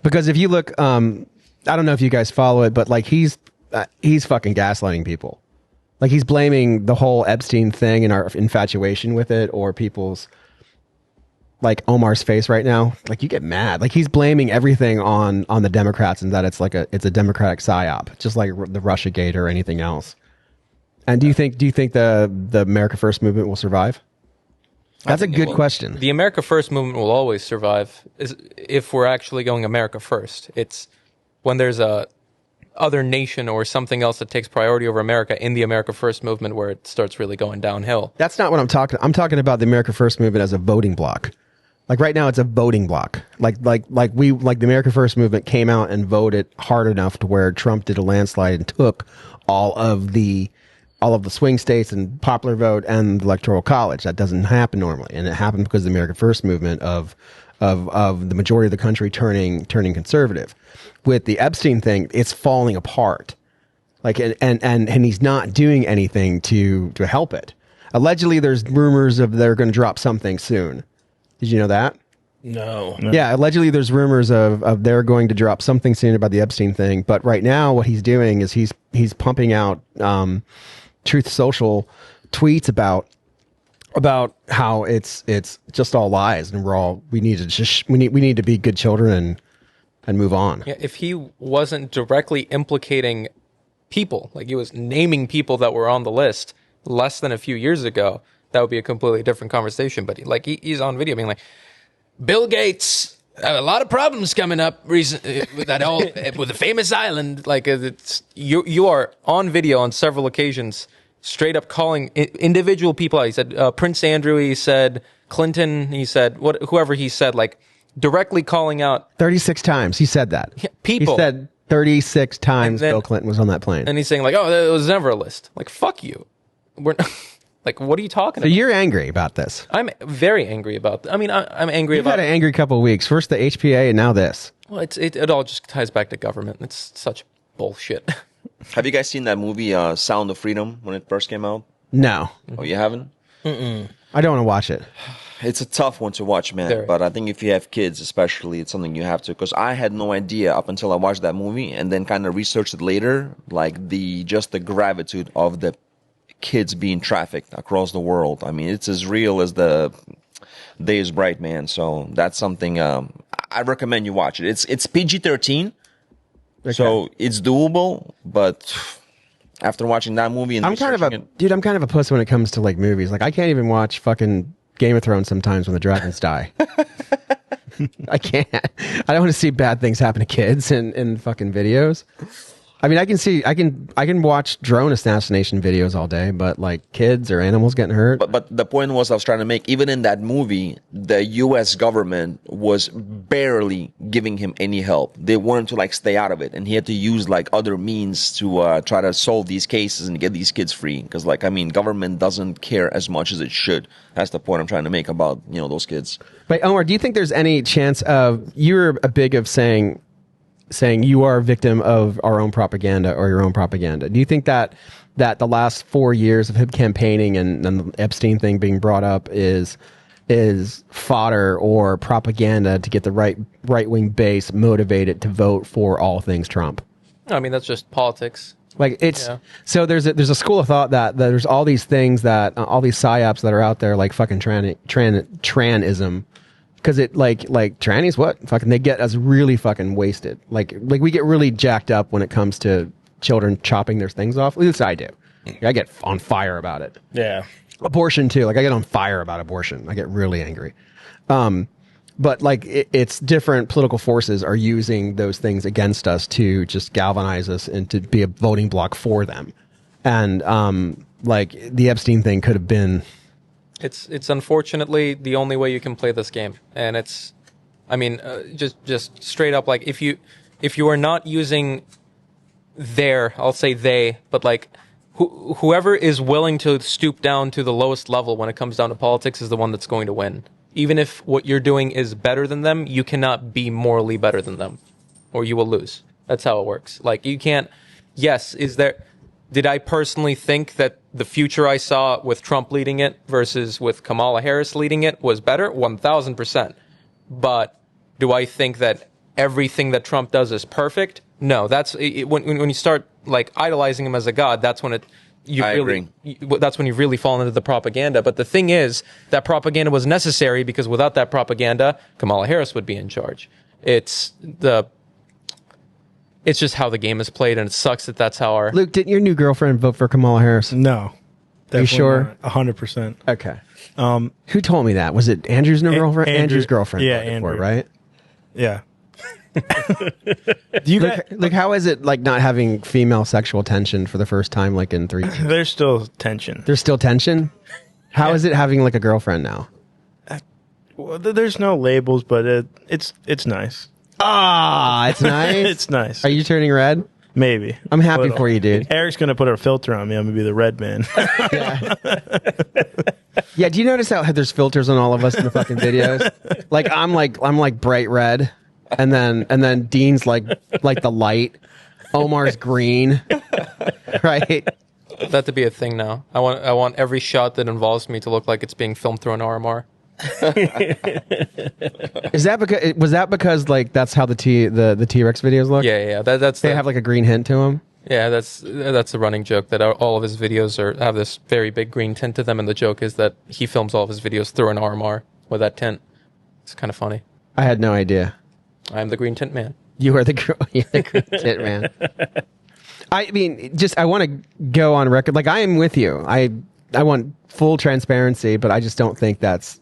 Because if you look, I don't know if you guys follow it, but he's fucking gaslighting people. He's blaming the whole Epstein thing and our infatuation with it, or people's like Omar's face right now, like you get mad. Like he's blaming everything on the Democrats and that it's a Democratic psyop, just like the Russiagate or anything else. And do you think the America First movement will survive? That's a good question. The America First movement will always survive if we're actually going America First. It's when there's a other nation or something else that takes priority over America in the America First movement where it starts really going downhill. That's not what I'm talking. I'm talking about the America First movement as a voting bloc. Like right now, it's a voting bloc. Like the America First movement came out and voted hard enough to where Trump did a landslide and took all of the swing states and popular vote and the electoral college. That doesn't happen normally, and it happened because of the America First movement of the majority of the country turning conservative. With the Epstein thing, it's falling apart. Like and he's not doing anything to help it. Allegedly, there's rumors of they're going to drop something soon. Did you know that? No. Yeah, allegedly there's rumors of they're going to drop something soon about the Epstein thing. But right now, what he's doing is he's pumping out Truth Social tweets about how it's just all lies and we need to be good children and move on. Yeah, if he wasn't directly implicating people, like he was naming people that were on the list less than a few years ago, that would be a completely different conversation. But he's on video being like, Bill Gates, a lot of problems coming up recently with that whole with the famous island. Like you are on video on several occasions, straight up calling individual people out. He said Prince Andrew. He said Clinton. He said whoever he said, like directly calling out 36 times. He said that. Yeah, people. He said 36 times Bill Clinton was on that plane. And he's saying like, oh, there was never a list. Like, fuck you. We're like, what are you talking about? So you're angry about this. I'm very angry about I mean, I'm angry You've about had an angry couple of weeks. First the HPA and now this. Well, it all just ties back to government. It's such bullshit. Have you guys seen that movie Sound of Freedom when it first came out? No. Oh, you haven't? I don't want to watch it. It's a tough one to watch, man. Very. But I think if you have kids, especially, it's something you have to. Because I had no idea up until I watched that movie, and then kind of researched it later, like the gravitude of the kids being trafficked across the world. I mean, it's as real as the day is bright, man. So that's something I recommend you watch it. It's PG-13, so it's doable. But after watching that movie, and I'm kind of a puss when it comes to like movies. Like I can't even watch fucking Game of Thrones sometimes when the dragons die. I can't. I don't want to see bad things happen to kids in fucking videos. I mean, I can watch drone assassination videos all day, but like kids or animals getting hurt. But the point was I was trying to make, even in that movie, the U.S. government was barely giving him any help. They wanted to like stay out of it, and he had to use like other means to try to solve these cases and get these kids free. Because like, I mean, government doesn't care as much as it should. That's the point I'm trying to make about, those kids. But Omar, do you think there's any chance of, you're a big of saying you are a victim of our own propaganda or your own propaganda. Do you think that the last 4 years of him campaigning and the Epstein thing being brought up is fodder or propaganda to get the right-wing base motivated to vote for all things Trump? I mean, that's just politics. Like so there's a school of thought that there's all these things that all these psyops that are out there, like fucking tranism. Because it like trannies, what fucking, they get us really fucking wasted. Like we get really jacked up when it comes to children chopping their things off. At least I do. I get on fire about it. Yeah. Abortion too. Like I get on fire about abortion. I get really angry. But like it's different political forces are using those things against us to just galvanize us and to be a voting bloc for them. And like the Epstein thing could have been. It's unfortunately the only way you can play this game, and it's, I mean, just straight up, like if you are not using I'll say they, but like whoever is willing to stoop down to the lowest level when it comes down to politics is the one that's going to win. Even if what you're doing is better than them, you cannot be morally better than them, or you will lose. That's how it works. Like you can't. Yes, did I personally think that the future I saw with Trump leading it versus with Kamala Harris leading it was better? 1,000%. But do I think that everything that Trump does is perfect? No. That's when you start like idolizing him as a god. That's when that's when you really fall into the propaganda. But the thing is, that propaganda was necessary because without that propaganda, Kamala Harris would be in charge. It's just how the game is played, and it sucks that that's how our... Luke, didn't your new girlfriend vote for Kamala Harris? No. Are you sure? 100%. Okay. Who told me that? Was it Andrew's new girlfriend? Andrew's girlfriend. Yeah, voted Andrew. for it, right? Yeah. Look, how is it like not having female sexual tension for the first time like in 3 years? There's still tension. There's still tension? How is it having like a girlfriend now? Well, there's no labels, but it's nice. Ah, it's nice. It's nice. Are you turning red? Maybe. I'm happy for you, dude. Eric's gonna put a filter on me. I'm gonna be the red man. Yeah. Do you notice how there's filters on all of us in the fucking videos? Like I'm like bright red, and then Dean's like the light. Omar's green. Right. That to be a thing now. I want every shot that involves me to look like it's being filmed through an RMR. Was that because like that's how the T-Rex videos look? Yeah. They have like a green hint to them. Yeah, that's a running joke that all of his videos have this very big green tint to them, and the joke is that he films all of his videos through an RMR with that tint. It's kind of funny. I had no idea. I'm the green tint man. You are the green tint man. I mean, I want to go on record. Like I am with you. I want full transparency, but I just don't think that's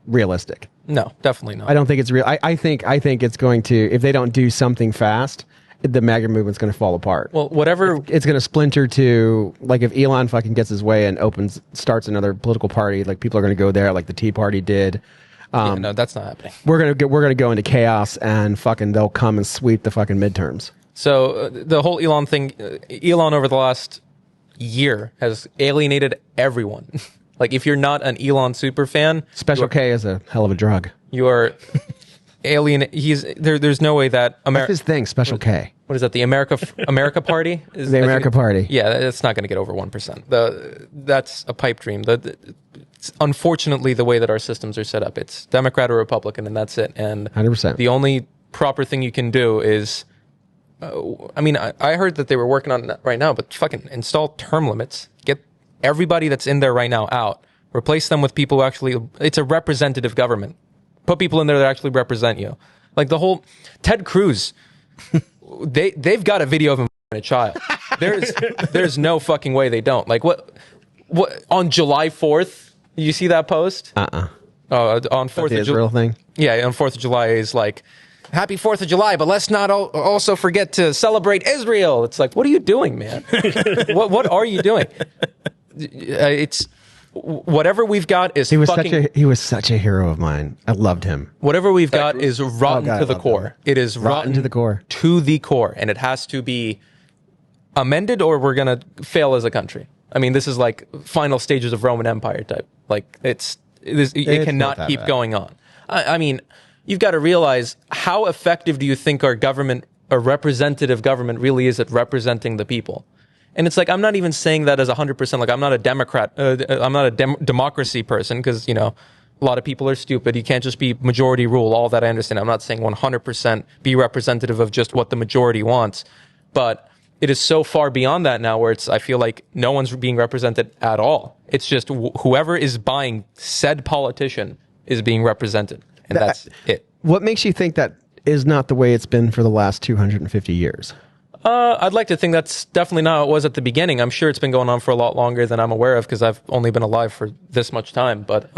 realistic. No, definitely not. I don't think it's real. I think it's going to, if they don't do something fast, the MAGA movement's going to fall apart. Well, whatever. It's going to splinter to, like if Elon fucking gets his way and starts another political party, like people are going to go there like the Tea Party did. No, that's not happening. We're gonna go into chaos and fucking they'll come and sweep the fucking midterms. So the whole Elon thing, Elon over the last year has alienated everyone. Like if you're not an Elon super fan, Special K is a hell of a drug. You are alien. There's no way that That's his thing. Special K. What is that? The America Party? The America Party. Yeah, that's not going to get over 1%. That's a pipe dream. It's unfortunately the way that our systems are set up. It's Democrat or Republican, and that's it. And 100%. The only proper thing you can do is, I heard that they were working on that right now, but fucking install term limits. Get everybody that's in there right now out. Replace them with people who actually. It's a representative government. Put people in there that actually represent you. Like the whole Ted Cruz. They've got a video of him a child. There's no fucking way they don't. Like what on July 4th? You see that post? On 4th of Israel thing? Yeah, on 4th of July is like, happy 4th of July, but let's not also forget to celebrate Israel. It's like, what are you doing, man? What are you doing? It's whatever we've got is he was such a hero of mine. I loved him. Whatever we've got is rotten to the core. It is rotten to the core. To the core, and it has to be amended or we're going to fail as a country. I mean, this is like final stages of Roman Empire type. Like it cannot keep going on. I mean, you've got to realize how effective do you think our government, a representative government, really is at representing the people? And it's like, I'm not even saying that as 100%. Like, I'm not a Democrat. I'm not a democracy person because, a lot of people are stupid. You can't just be majority rule. All that I understand. I'm not saying 100% be representative of just what the majority wants. But it is so far beyond that now where I feel like no one's being represented at all. It's just whoever is buying said politician is being represented. And that's it. What makes you think that is not the way it's been for the last 250 years? I'd like to think that's definitely not how it was at the beginning. I'm sure it's been going on for a lot longer than I'm aware of because I've only been alive for this much time. But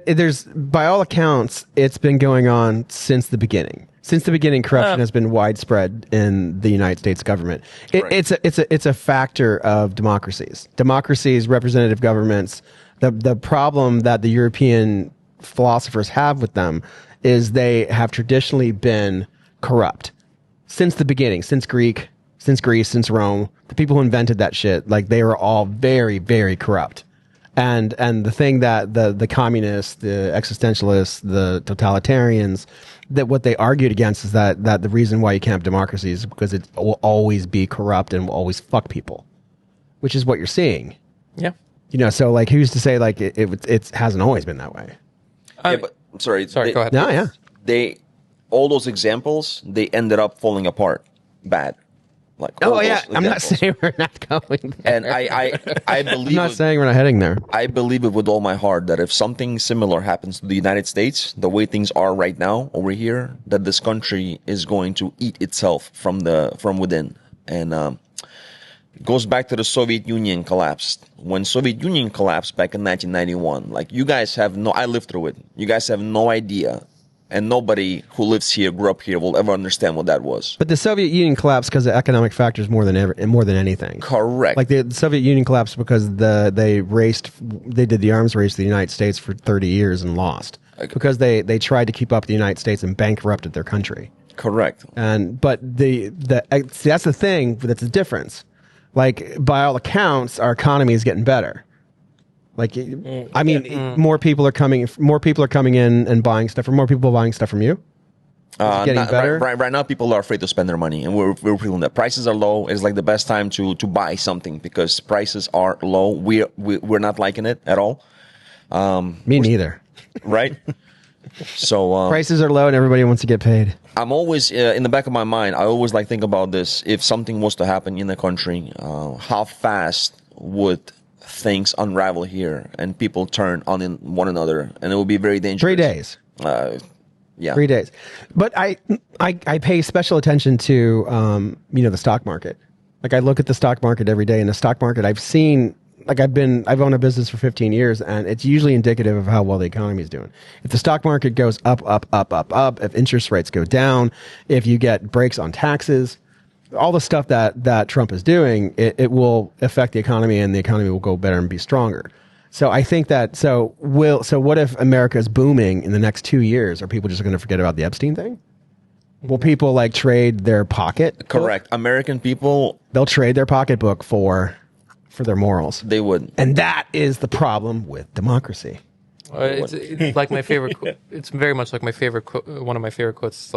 there's, by all accounts, it's been going on since the beginning. Since the beginning, corruption has been widespread in the United States government. It's a factor of democracies. Democracies, representative governments. The problem that the European philosophers have with them is they have traditionally been corrupt since the beginning, since Greece, since Rome. The people who invented that shit, like they were all very, very corrupt. And the thing that the communists, the existentialists, the totalitarians, that what they argued against is that the reason why you can't have democracy is because it will always be corrupt and will always fuck people, which is what you're seeing. Yeah. So like who's to say like it hasn't always been that way? But sorry, go ahead. No, yeah. All those examples, they ended up falling apart bad. Like, Oh yeah, those I'm not examples. saying we're not going there. And I I'm believe not it, saying we're not heading there. I believe it with all my heart that if something similar happens to the United States, the way things are right now over here, that this country is going to eat itself from within. And it goes back to the Soviet Union collapsed. When Soviet Union collapsed back in 1991, like you guys have I lived through it. You guys have no idea. And nobody who lives here, grew up here, will ever understand what that was. But the Soviet Union collapsed because of economic factors more than anything. Correct. Like the Soviet Union collapsed because they did the arms race to the United States for 30 years and lost because they tried to keep up with the United States and bankrupted their country. Correct. But that's the thing that's the difference. Like by all accounts, our economy is getting better. Like, I mean, more people are coming in and buying stuff. Are more people buying stuff from you? Is it getting better? Right now, people are afraid to spend their money, and we're feeling that prices are low. It's like the best time to buy something because prices are low. We're not liking it at all. Me neither. Right. So prices are low, and everybody wants to get paid. I'm always in the back of my mind. I always think about this. If something was to happen in the country, how fast would things unravel here and people turn on one another, and it will be very dangerous. 3 days. Yeah, 3 days. But I pay special attention to the stock market. Like I look at the stock market every day. In the stock market, I've seen I've owned a business for 15 years, and it's usually indicative of how well the economy is doing. If the stock market goes up, if interest rates go down, if you get breaks on taxes, all the stuff that Trump is doing, it will affect the economy, and the economy will go better and be stronger. So I think that so what if America is booming in the next 2 years? Are people just going to forget about the Epstein thing? Will people like trade their pocket? Correct. American people, they'll trade their pocketbook for their morals. They would, and that is the problem with democracy. It's like my favorite. It's very much like my favorite. One of my favorite quotes.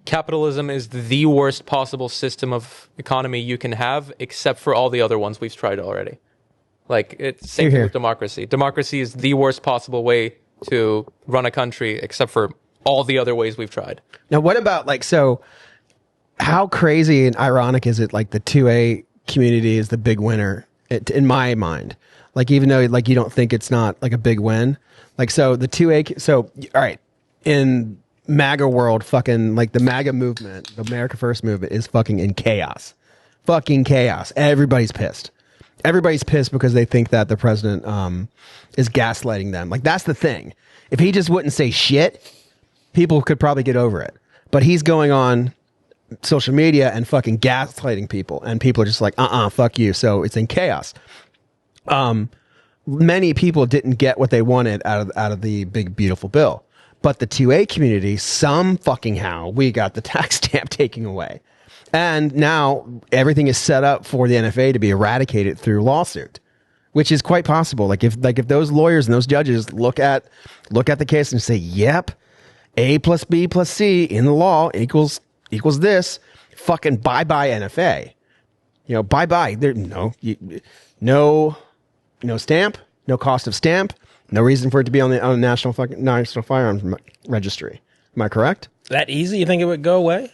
Capitalism is the worst possible system of economy you can have, except for all the other ones we've tried already. Like it's same thing with democracy. Democracy is the worst possible way to run a country, except for all the other ways we've tried. Now, what about how crazy and ironic is it? Like the 2A community is the big winner in my mind. Like even though you don't think it's not like a big win. Like so the 2A. So all right, in MAGA world, fucking like the MAGA movement, the America First movement is fucking in chaos. Fucking chaos. Everybody's pissed. Everybody's pissed because they think that the president is gaslighting them. Like that's the thing. If he just wouldn't say shit, people could probably get over it. But he's going on social media and fucking gaslighting people, and people are just like, fuck you. So it's in chaos. Many people didn't get what they wanted out of the big beautiful bill. But the 2A community, some fucking how, we got the tax stamp taken away. And now everything is set up for the NFA to be eradicated through lawsuit, which is quite possible. Like if those lawyers and those judges look at the case and say, yep, A plus B plus C in the law equals this, fucking bye-bye NFA. Bye-bye. There no stamp, no cost of stamp. No reason for it to be on the national firearms registry. Am I correct? That easy? You think it would go away?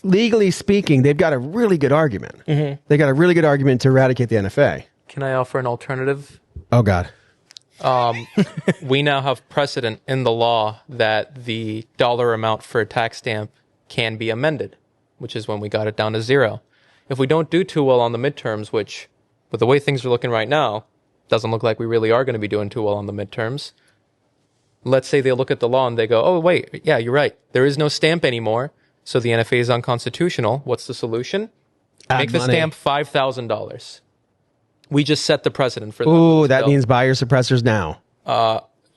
Legally speaking, they've got a really good argument. Mm-hmm. They got a really good argument to eradicate the NFA. Can I offer an alternative? Oh God. We now have precedent in the law that the dollar amount for a tax stamp can be amended, which is when we got it down to 0. If we don't do too well on the midterms, which with the way things are looking right now, doesn't look like we really are going to be doing too well on the midterms. Let's say they look at the law and they go, oh, wait, yeah, you're right. There is no stamp anymore, so the NFA is unconstitutional. What's the solution? Make the stamp $5,000. We just set the precedent for that. Ooh, that means buy your suppressors now.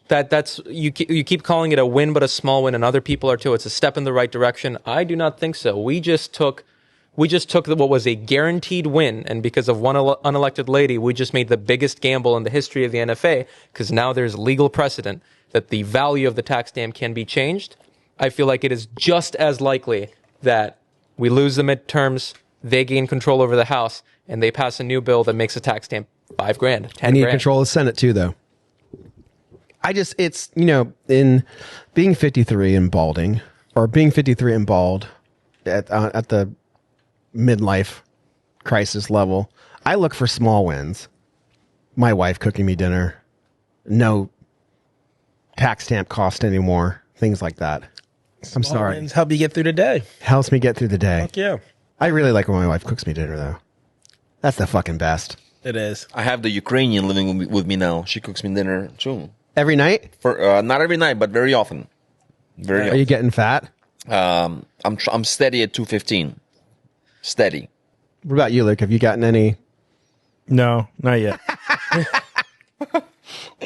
That's you keep calling it a win, but a small win, and other people are too. It's a step in the right direction. I do not think so. We just took what was a guaranteed win, and because of one unelected lady, we just made the biggest gamble in the history of the NFA, because now there's legal precedent that the value of the tax stamp can be changed. I feel like it is just as likely that we lose the midterms, they gain control over the House, and they pass a new bill that makes a tax stamp $5,000, $10,000. I need to control the Senate too, though. In being 53 and balding, or being 53 and bald, at the midlife crisis level, I look for small wins. My wife cooking me dinner, no tax stamp cost anymore, things like that. I'm sorry. Wins help you get through the day. Helps me get through the day. Fuck yeah. I really like when my wife cooks me dinner, though. That's the fucking best. It is. I have the Ukrainian living with me now. She cooks me dinner too. Every night? For not every night, but very often. Very Are often. you getting fat? I'm steady at 215. Steady. What about you, Luke? Have you gotten any? No, not yet.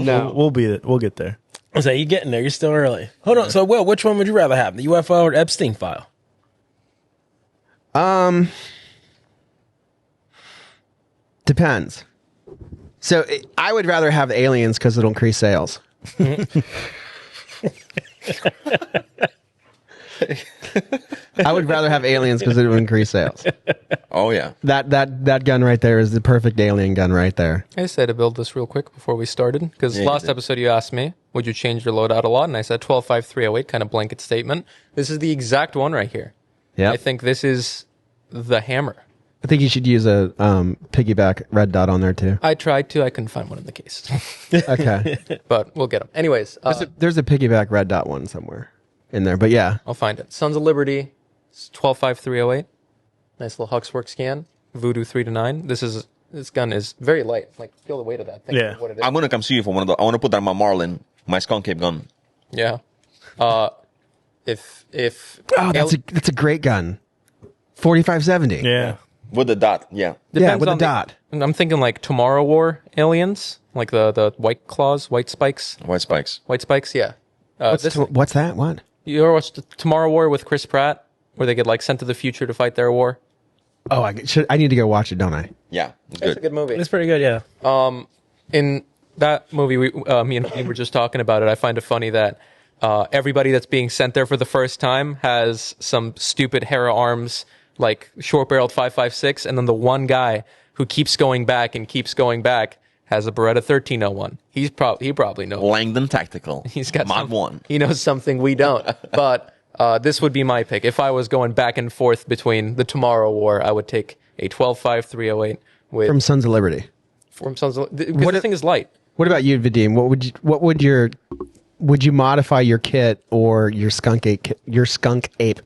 No. We'll get there. I was like, you're getting there. You're still early. Hold on. So, Will, which one would you rather have? The UFO or the Epstein file? Depends. So I would rather have aliens because it'll increase sales. I would rather have aliens because it would increase sales. Oh yeah. That gun right there is the perfect alien gun right there. I just had to build this real quick before we started because Yeah, last you did. episode you asked me, would you change your loadout a lot? And I said 12.5308, kind of blanket statement. This is the exact one right here. Yeah. I think this is the hammer. I think you should use a piggyback red dot on there too. I tried to. I couldn't find one in the case. Okay. But we'll get them. Anyways, There's a piggyback red dot one somewhere in there, but yeah. I'll find it. Sons of Liberty, 12.5308. Nice little Huxwork scan. Voodoo 3 to 9. This gun is very light. Like, feel the weight of that thing. Yeah. What it is. I'm gonna come see you for one of the. I want to put that on my Marlin, my skunk cape gun. Yeah. If Oh, that's a great gun. 4570. Yeah. With the dot, yeah. Yeah, with a on dot. I'm thinking like Tomorrow War aliens, like the white claws, white spikes. White spikes. Yeah. What's that? What? You ever watched Tomorrow War with Chris Pratt, where they get like sent to the future to fight their war? Oh, I need to go watch it, don't I? Yeah, it's It's a good. good movie. It's pretty good, yeah. In that movie, me and we were just talking about it. I find it funny that everybody that's being sent there for the first time has some stupid Hera arms, like short-barreled 5.56, and then the one guy who keeps going back has a Beretta 1301. He probably knows. Langdon Tactical. He's got Mod 1. He knows something we don't. But this would be my pick. If I was going back and forth between the Tomorrow War, I would take a 12.5308 with From Sons of Liberty. from Sons of, because the thing is light. What about you, Vadim? Would you modify your kit or your skunk ape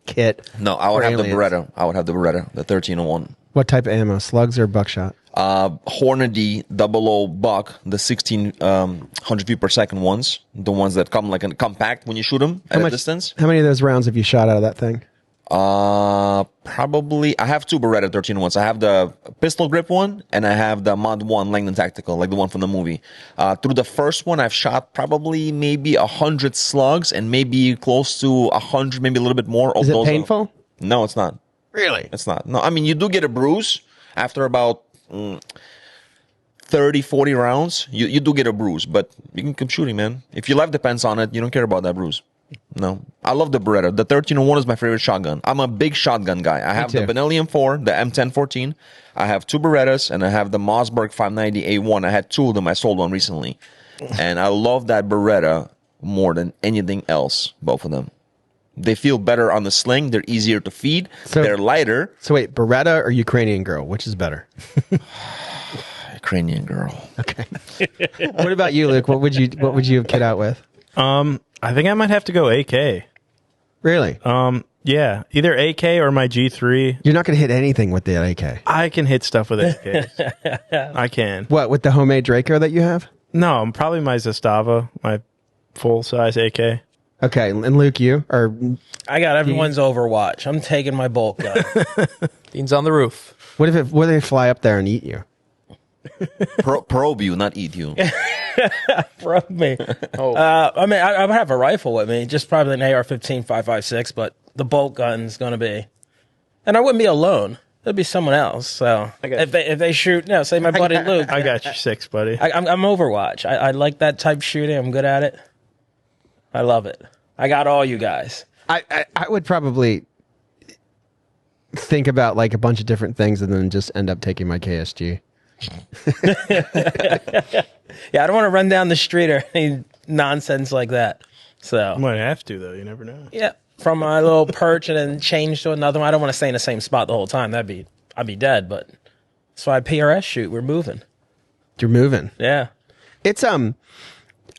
kit? No, I would for have the aliens? Beretta. I would have the Beretta, the 1301. What type of ammo? Slugs or buckshot? Hornady 00 buck, the 1600 feet per second ones, the ones that come like a compact when you shoot them at a distance. How many of those rounds have you shot out of that thing? Probably I have two Beretta 1301s. I have the pistol grip one and I have the Mod 1 Langdon Tactical, like the one from the movie. Through the first one, I've shot probably maybe 100 slugs and maybe close to 100, maybe a little bit more. Is it painful? No, it's not. Really? It's not. No, I mean, you do get a bruise after about 30, 40 rounds. You do get a bruise, but you can keep shooting, man. If your life depends on it, you don't care about that bruise. No. I love the Beretta. The 1301 is my favorite shotgun. I'm a big shotgun guy. I have the too. Benelli M4, the M1014. I have two Berettas, and I have the Mossberg 590A1. I had two of them. I sold one recently. And I love that Beretta more than anything else, both of them. They feel better on the sling. They're easier to feed. They're lighter. So wait, Beretta or Ukrainian girl? Which is better? Ukrainian girl. Okay. What about you, Luke? What would you kit out with? I think I might have to go AK. Really? Yeah, either AK or my G3. You're not going to hit anything with the AK. I can hit stuff with AKs. I can. What, with the homemade Draco that you have? No, probably my Zastava, my full size AK. Okay, and Luke, you or I got everyone's Overwatch. I'm taking my bolt gun. Dean's on the roof. what if they fly up there and eat you? Probe you, not eat you. From me. I mean, I would have a rifle with me, just probably an AR-15 5.56, but the bolt gun's going to be, and I wouldn't be alone. It'd be someone else. So if they shoot, no, say my buddy Luke. I got you 6, buddy. I'm Overwatch. I like that type shooting. I'm good at it. I love it. I got all you guys. I would probably think about like a bunch of different things and then just end up taking my KSG. Yeah, I don't want to run down the street or any nonsense like that. So I might have to, though. You never know. yeah, from my little perch and then change to another one. I don't want to stay in the same spot the whole time. I'd be dead. But that's why PRS shoot. We're moving. You're moving. Yeah. It's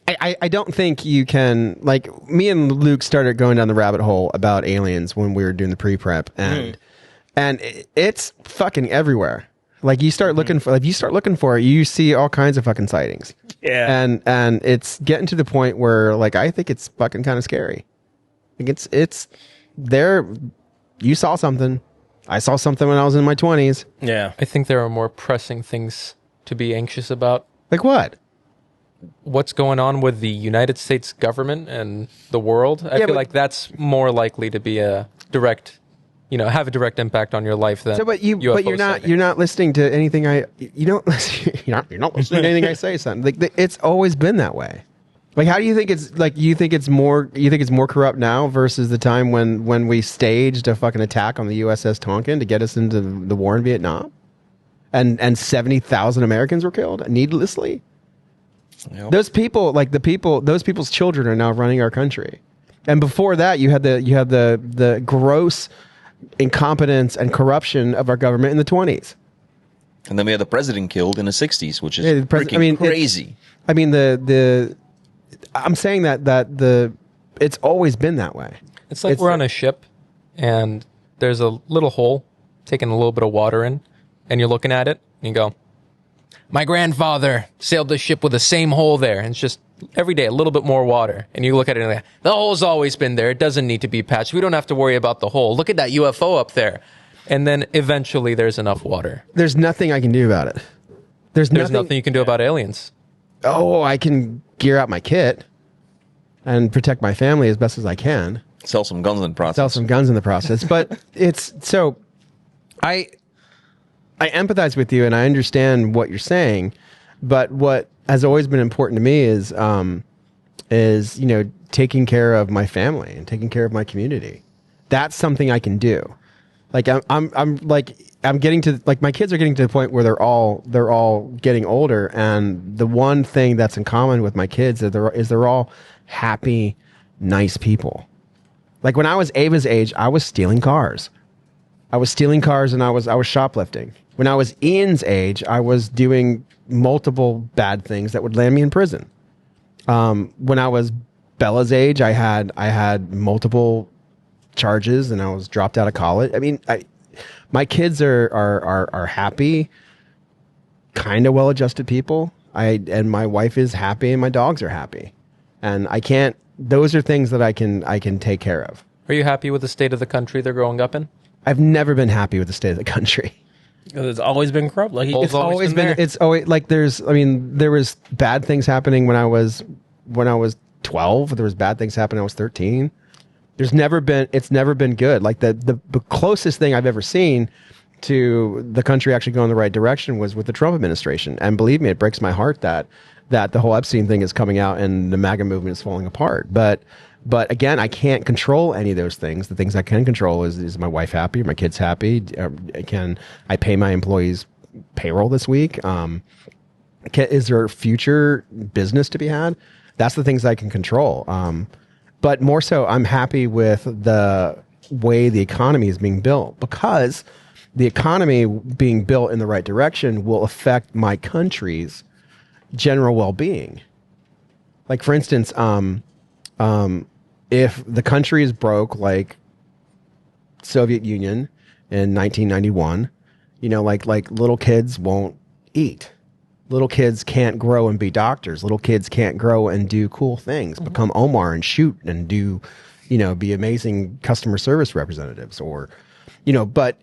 I don't think you can, like, me and Luke started going down the rabbit hole about aliens when we were doing the pre-prep, and it's fucking everywhere. Like, you start looking for, it, you see all kinds of fucking sightings. Yeah. And it's getting to the point where, like, I think it's fucking kind of scary. Like, it's there. You saw something. I saw something when I was in my 20s. Yeah. I think there are more pressing things to be anxious about. Like what? What's going on with the United States government and the world? I feel like that's more likely to be a direct, have a direct impact on your life than UFO you're not listening to anything you're not listening to anything I say, son. Like, it's always been that way. Like, how do you think it's like? You think it's more corrupt now versus the time when we staged a fucking attack on the USS Tonkin to get us into the war in Vietnam, and 70,000 Americans were killed needlessly. Yep. Those people's children are now running our country, and before that, you had the gross incompetence and corruption of our government in the 20s, and then we had the president killed in the 60s, which is freaking crazy. I'm saying that it's always been that way. It's like we're on a ship, and there's a little hole taking a little bit of water in, and you're looking at it, and you go, my grandfather sailed the ship with the same hole there, and it's just every day a little bit more water. And you look at it and like, the hole's always been there. It doesn't need to be patched. We don't have to worry about the hole. Look at that UFO up there. And then eventually there's enough water. There's nothing I can do about it. There's nothing you can do about aliens. Oh, I can gear out my kit and protect my family as best as I can. Sell some guns in the process. But it's so I empathize with you and I understand what you're saying, but what has always been important to me is taking care of my family and taking care of my community. That's something I can do. Like I'm getting to, like, my kids are getting to the point where they're all getting older, and the one thing that's in common with my kids is they're all happy, nice people. Like, when I was Ava's age, I was stealing cars. And I was shoplifting. When I was Ian's age, I was doing multiple bad things that would land me in prison. When I was Bella's age, I had multiple charges and I was dropped out of college. I mean, my kids are happy, kind of well-adjusted people. And my wife is happy and my dogs are happy. And those are things that I can take care of. Are you happy with the state of the country they're growing up in? I've never been happy with the state of the country. It's always been corrupt. Like, it's always been. It's always like there was bad things happening when I was 12. There was bad things happening when I was 13. It's never been good. Like, the closest thing I've ever seen to the country actually going the right direction was with the Trump administration. And believe me, it breaks my heart that the whole Epstein thing is coming out and the MAGA movement is falling apart. But again, I can't control any of those things. The things I can control is my wife happy, my kids happy. Can I pay my employees payroll this week? Is there future business to be had? That's the things I can control. But more so, I'm happy with the way the economy is being built, because the economy being built in the right direction will affect my country's general well-being. Like, for instance, if the country is broke like Soviet Union in 1991, like little kids won't eat. Little kids can't grow and be doctors. Little kids can't grow and do cool things, become Omar and shoot and do, be amazing customer service representatives but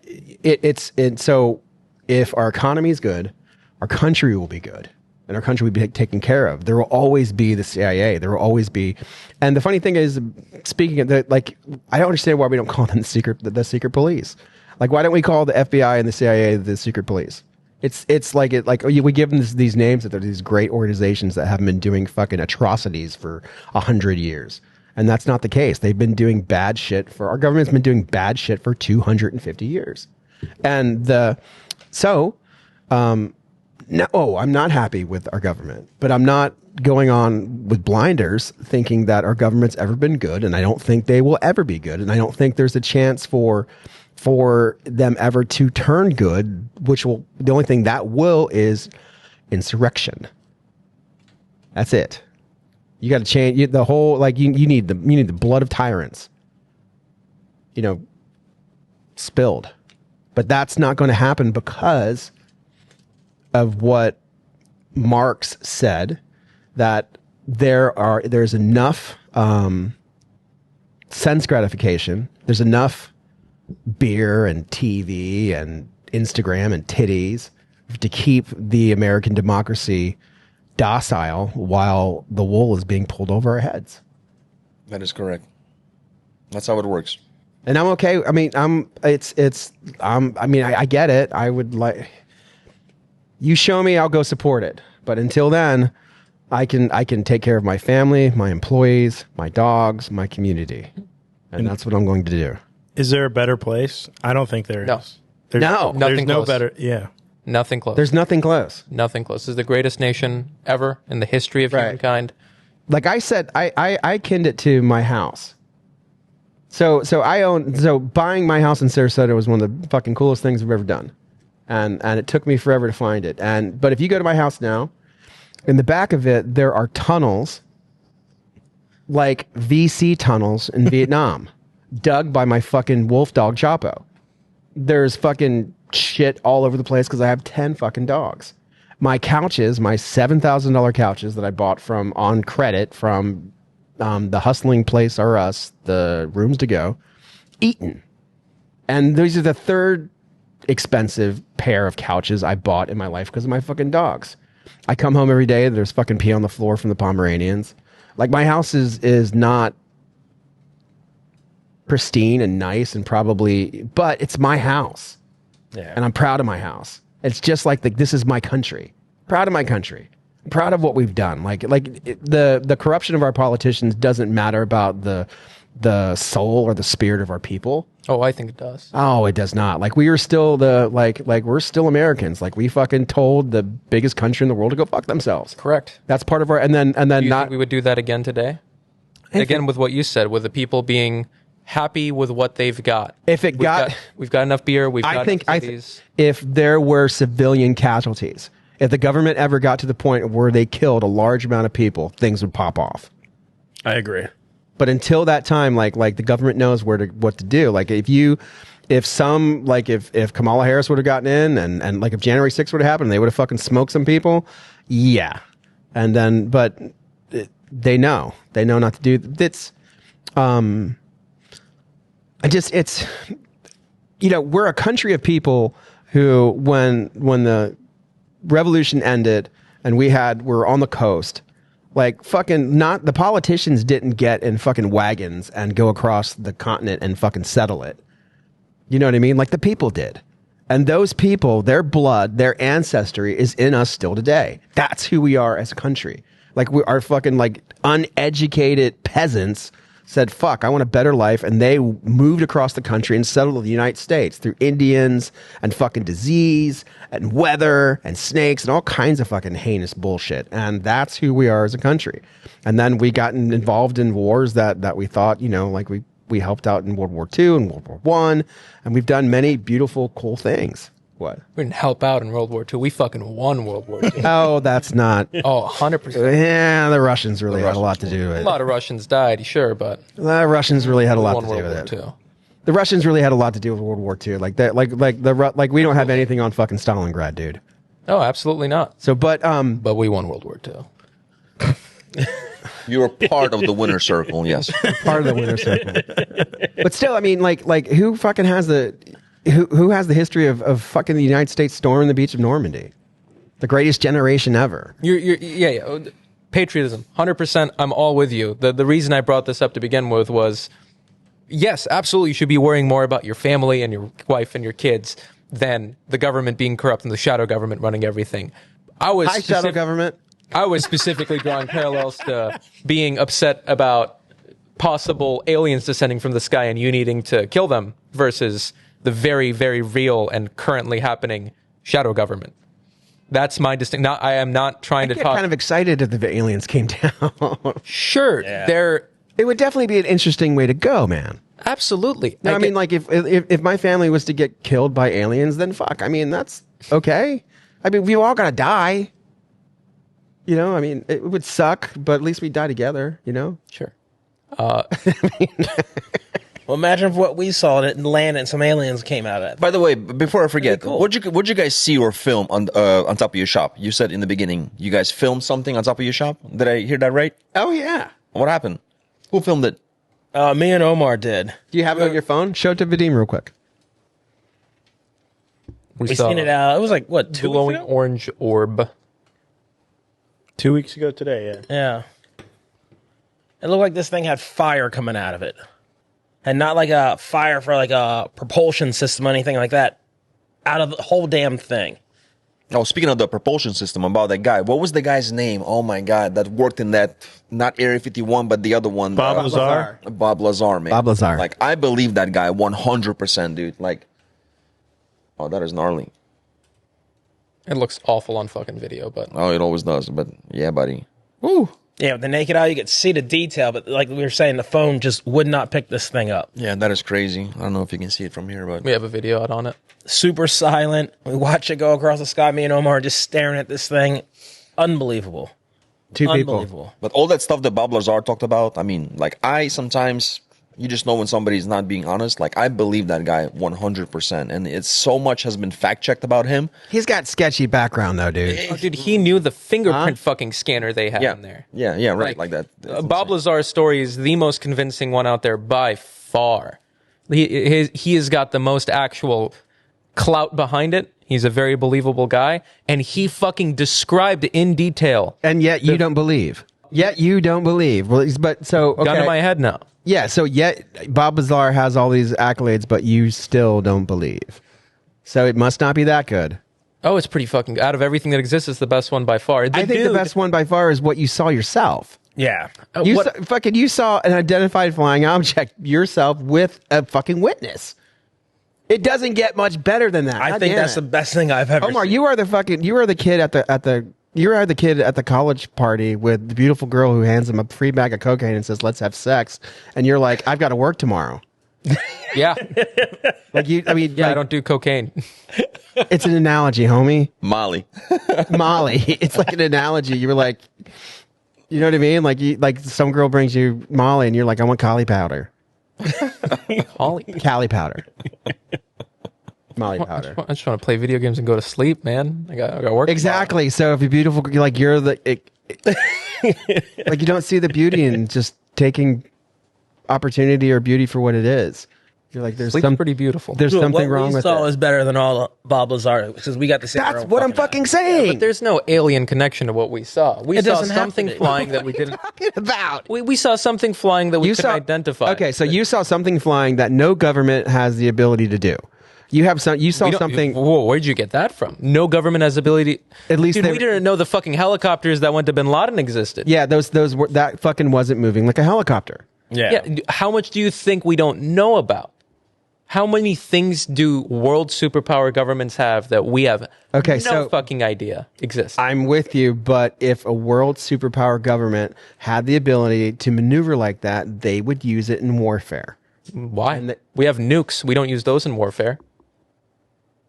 so if our economy is good, our country will be good. And our country will be taken care of. There will always be the CIA. There will always be, and the funny thing is, speaking of the, like, I don't understand why we don't call them the secret police. Like, why don't we call the FBI and the CIA the secret police? It's like we give them these names that they're these great organizations that haven't been doing fucking atrocities for 100 years, and that's not the case. They've been doing bad shit our government's been doing bad shit for 250 years, and No, I'm not happy with our government, but I'm not going on with blinders thinking that our government's ever been good, and I don't think they will ever be good, and I don't think there's a chance for them ever to turn good, which will, the only thing that will is insurrection. That's it. You got to change the whole, like you need the blood of tyrants, spilled. But that's not going to happen because of what Marx said, that there's enough sense gratification, there's enough beer and TV and Instagram and titties to keep the American democracy docile while the wool is being pulled over our heads. That is correct. That's how it works. And I'm okay. I mean, I get it. I would like, you show me, I'll go support it. But until then, I can take care of my family, my employees, my dogs, my community. And that's what I'm going to do. Is there a better place? I don't think there is. No. There's, No. There's Nothing no close. better. Yeah. Nothing close. There's nothing close. nothing close. This is the greatest nation ever in the history of Right. humankind. Like I said, I akined it to my house. So buying my house in Sarasota was one of the fucking coolest things I've ever done. And it took me forever to find it. But if you go to my house now, in the back of it, there are tunnels, like VC tunnels in Vietnam, dug by my fucking wolf dog Chapo. There's fucking shit all over the place because I have 10 fucking dogs. My couches, my $7,000 couches that I bought on credit from the hustling place or us, the rooms to go, eaten. And these are the third expensive pair of couches I bought in my life because of my fucking dogs. I come home every day, there's fucking pee on the floor from the Pomeranians. Like, my house is not pristine and nice and probably, but it's my house. Yeah. And I'm proud of my house. It's just like this is my country. Proud of my country. I'm proud of what we've done. The corruption of our politicians doesn't matter about the soul or the spirit of our people. Oh, I think it does. Oh, it does not. Like, we are still we're still Americans. Like, we fucking told the biggest country in the world to go fuck themselves. Correct. That's part of our, and then Do you not, think we would do that again today? Again, with what you said, with the people being happy with what they've got. We've got enough beer. We've got enough cities. If there were civilian casualties, if the government ever got to the point where they killed a large amount of people, things would pop off. I agree. But until that time, like the government knows what to do. Like, if Kamala Harris would have gotten in and like if January 6th would have happened, they would have fucking smoked some people. Yeah. And then, but they know not to do it's, we're a country of people who, when the revolution ended and we're on the coast, like, fucking not the politicians didn't get in fucking wagons and go across the continent and fucking settle it. You know what I mean? Like, the people did. And those people, their blood, their ancestry is in us still today. That's who we are as a country. Like, we are fucking like uneducated peasants said, fuck, I want a better life. And they moved across the country and settled in the United States through Indians and fucking disease and weather and snakes and all kinds of fucking heinous bullshit. And that's who we are as a country. And then we got involved in wars that we thought, like we helped out in World War II and World War I. And we've done many beautiful, cool things. What? We didn't help out in World War II. We fucking won World War II. Oh, that's not. Oh, 100%. Yeah, the Russians really had a lot to do with A it. lot of Russians died, sure, but The Russians really had a lot won to do World with War it. II. The Russians really had a lot to do with World War II. Like that, like we don't have anything on fucking Stalingrad, dude. No, absolutely not. So, but we won World War II. You're part of the winner circle, yes. part of the winner circle. But still, I mean, like who fucking has who has the history of fucking the United States storming the beach of Normandy? The greatest generation ever. Yeah. Patriotism, 100%. I'm all with you. The reason I brought this up to begin with was, yes, absolutely, you should be worrying more about your family and your wife and your kids than the government being corrupt and the shadow government running everything. Hi, shadow government. I was specifically drawing parallels to being upset about possible aliens descending from the sky and you needing to kill them versus the very, very real and currently happening shadow government. That's my distinct. I am not trying to get talk. kind of excited if the aliens came down. Sure, they're It would definitely be an interesting way to go, man. absolutely. No, I mean, like if my family was to get killed by aliens, then fuck. I mean, that's okay. I mean, we all gotta die. You know, I mean, it would suck, but at least we die together. You know, sure. Well, imagine if what we saw that landed and some aliens came out of it. By the way, before I forget, Cool. what'd you guys see or film on top of your shop? You said in the beginning you guys filmed something on top of your shop. Did I hear that right? oh yeah. What happened? Who filmed it? Me and Omar did. Do you have it on your phone? Show it to Vadim real quick. We seen it out. It was like what, 2 glowing weeks ago? orange orb. 2 weeks ago today, yeah. Yeah. It looked like this thing had fire coming out of it. And not like a fire for like a propulsion system or anything like that. Out of the whole damn thing. Oh, speaking of the propulsion system, about that guy. What was the guy's name? Oh my God, that worked in that, not Area 51, but the other one. Bob Lazar. Bob Lazar, man. Bob Lazar. Like, I believe that guy 100%, dude. Like, oh, that is gnarly. It looks awful on fucking video, but Oh, it always does. But yeah, buddy. woo. Yeah, with the naked eye, you could see the detail, but like we were saying, the phone just would not pick this thing up. Yeah, that is crazy. I don't know if you can see it from here, but We have a video out on it. Super silent. We watch it go across the sky. Me and Omar are just staring at this thing. Unbelievable. Two people. Unbelievable. But all that stuff that Bob Lazar talked about, I mean, like, I sometimes, you just know when somebody's not being honest. Like, I believe that guy 100%. And it's so much has been fact-checked about him. He's got sketchy background though, dude. Oh, dude, he knew the fingerprint fucking scanner they had Yeah. in there. Yeah, right. Like that. It's Bob insane. Lazar's story is the most convincing one out there by far. He has got the most actual clout behind it. He's a very believable guy, and he fucking described in detail. And yet you don't believe. Yet you don't believe. Well, but so okay. Gun to my head now. Yeah, so yet Bob Lazar has all these accolades, but you still don't believe. So it must not be that good. Oh, it's pretty fucking. Out of everything that exists, it's the best one by far. I think the best one by far is what you saw yourself. Yeah. You saw an identified flying object yourself with a fucking witness. It doesn't get much better than that. I God think damn that's it. the best thing I've ever Omar, seen. you are the kid at the college party with the beautiful girl who hands him a free bag of cocaine and says, "Let's have sex," and you're like, "I've got to work tomorrow." Yeah. Like you, I mean, Yeah, like, I don't do cocaine. It's an analogy, homie. Molly. Molly. It's like an analogy. You were like, you know what I mean? Like some girl brings you Molly, and you're like, "I want Cali powder." Cali powder. Molly powder. I just want to play video games and go to sleep, man. I got work. Exactly. So if you're beautiful, you're like you don't see the beauty in just taking opportunity or beauty for what it is. You're like, there's Sleep's pretty beautiful. There's something wrong with What we saw it. is better than all Bob Lazar because we got to see. That's what I'm fucking saying. But there's no alien connection to what we saw. We It saw doesn't have something to be. flying that we didn't. Talking about. We saw something flying that we couldn't identify. Okay, so you saw something flying that no government has the ability to do. You saw something. Whoa, where'd you get that from? No government has ability. At least Dude, we didn't know the fucking helicopters that went to Bin Laden existed. Yeah, that fucking wasn't moving like a helicopter. Yeah. How much do you think we don't know about? How many things do world superpower governments have that we have no fucking idea exist? I'm with you, but if a world superpower government had the ability to maneuver like that, they would use it in warfare. Why? We have nukes. We don't use those in warfare.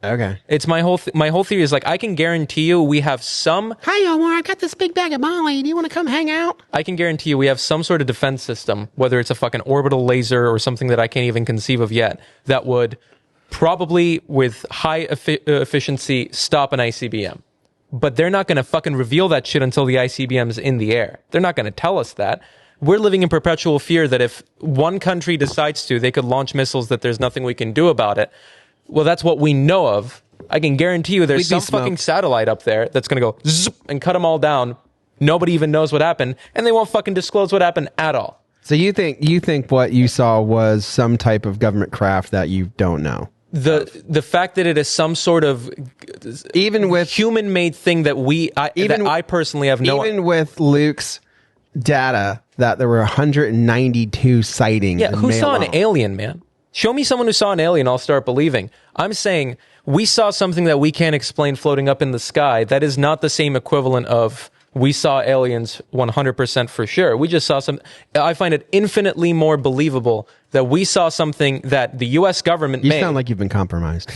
Okay. It's my whole theory is like, I can guarantee you we have some. Hi, Omar. I got this big bag of Molly. Do you want to come hang out? I can guarantee you we have some sort of defense system, whether it's a fucking orbital laser or something that I can't even conceive of yet, that would probably with high efficiency stop an ICBM. But they're not going to fucking reveal that shit until the ICBM's in the air. They're not going to tell us that. We're living in perpetual fear that if one country decides to, they could launch missiles that there's nothing we can do about it. Well, that's what we know of. I can guarantee you there's some fucking satellite up there that's going to go zip and cut them all down. Nobody even knows what happened, and they won't fucking disclose what happened at all. So you think what you saw was some type of government craft that you don't know? The fact that it is some sort of Even with human-made thing that I personally have no. Even with Luke's data that there were 192 sightings. Yeah, in who May saw alone. an alien, man? Show me someone who saw an alien, I'll start believing. I'm saying we saw something that we can't explain floating up in the sky. That is not the same equivalent of we saw aliens 100% for sure. We just saw some. I find it infinitely more believable that we saw something that the U.S. government made. You sound like you've been compromised.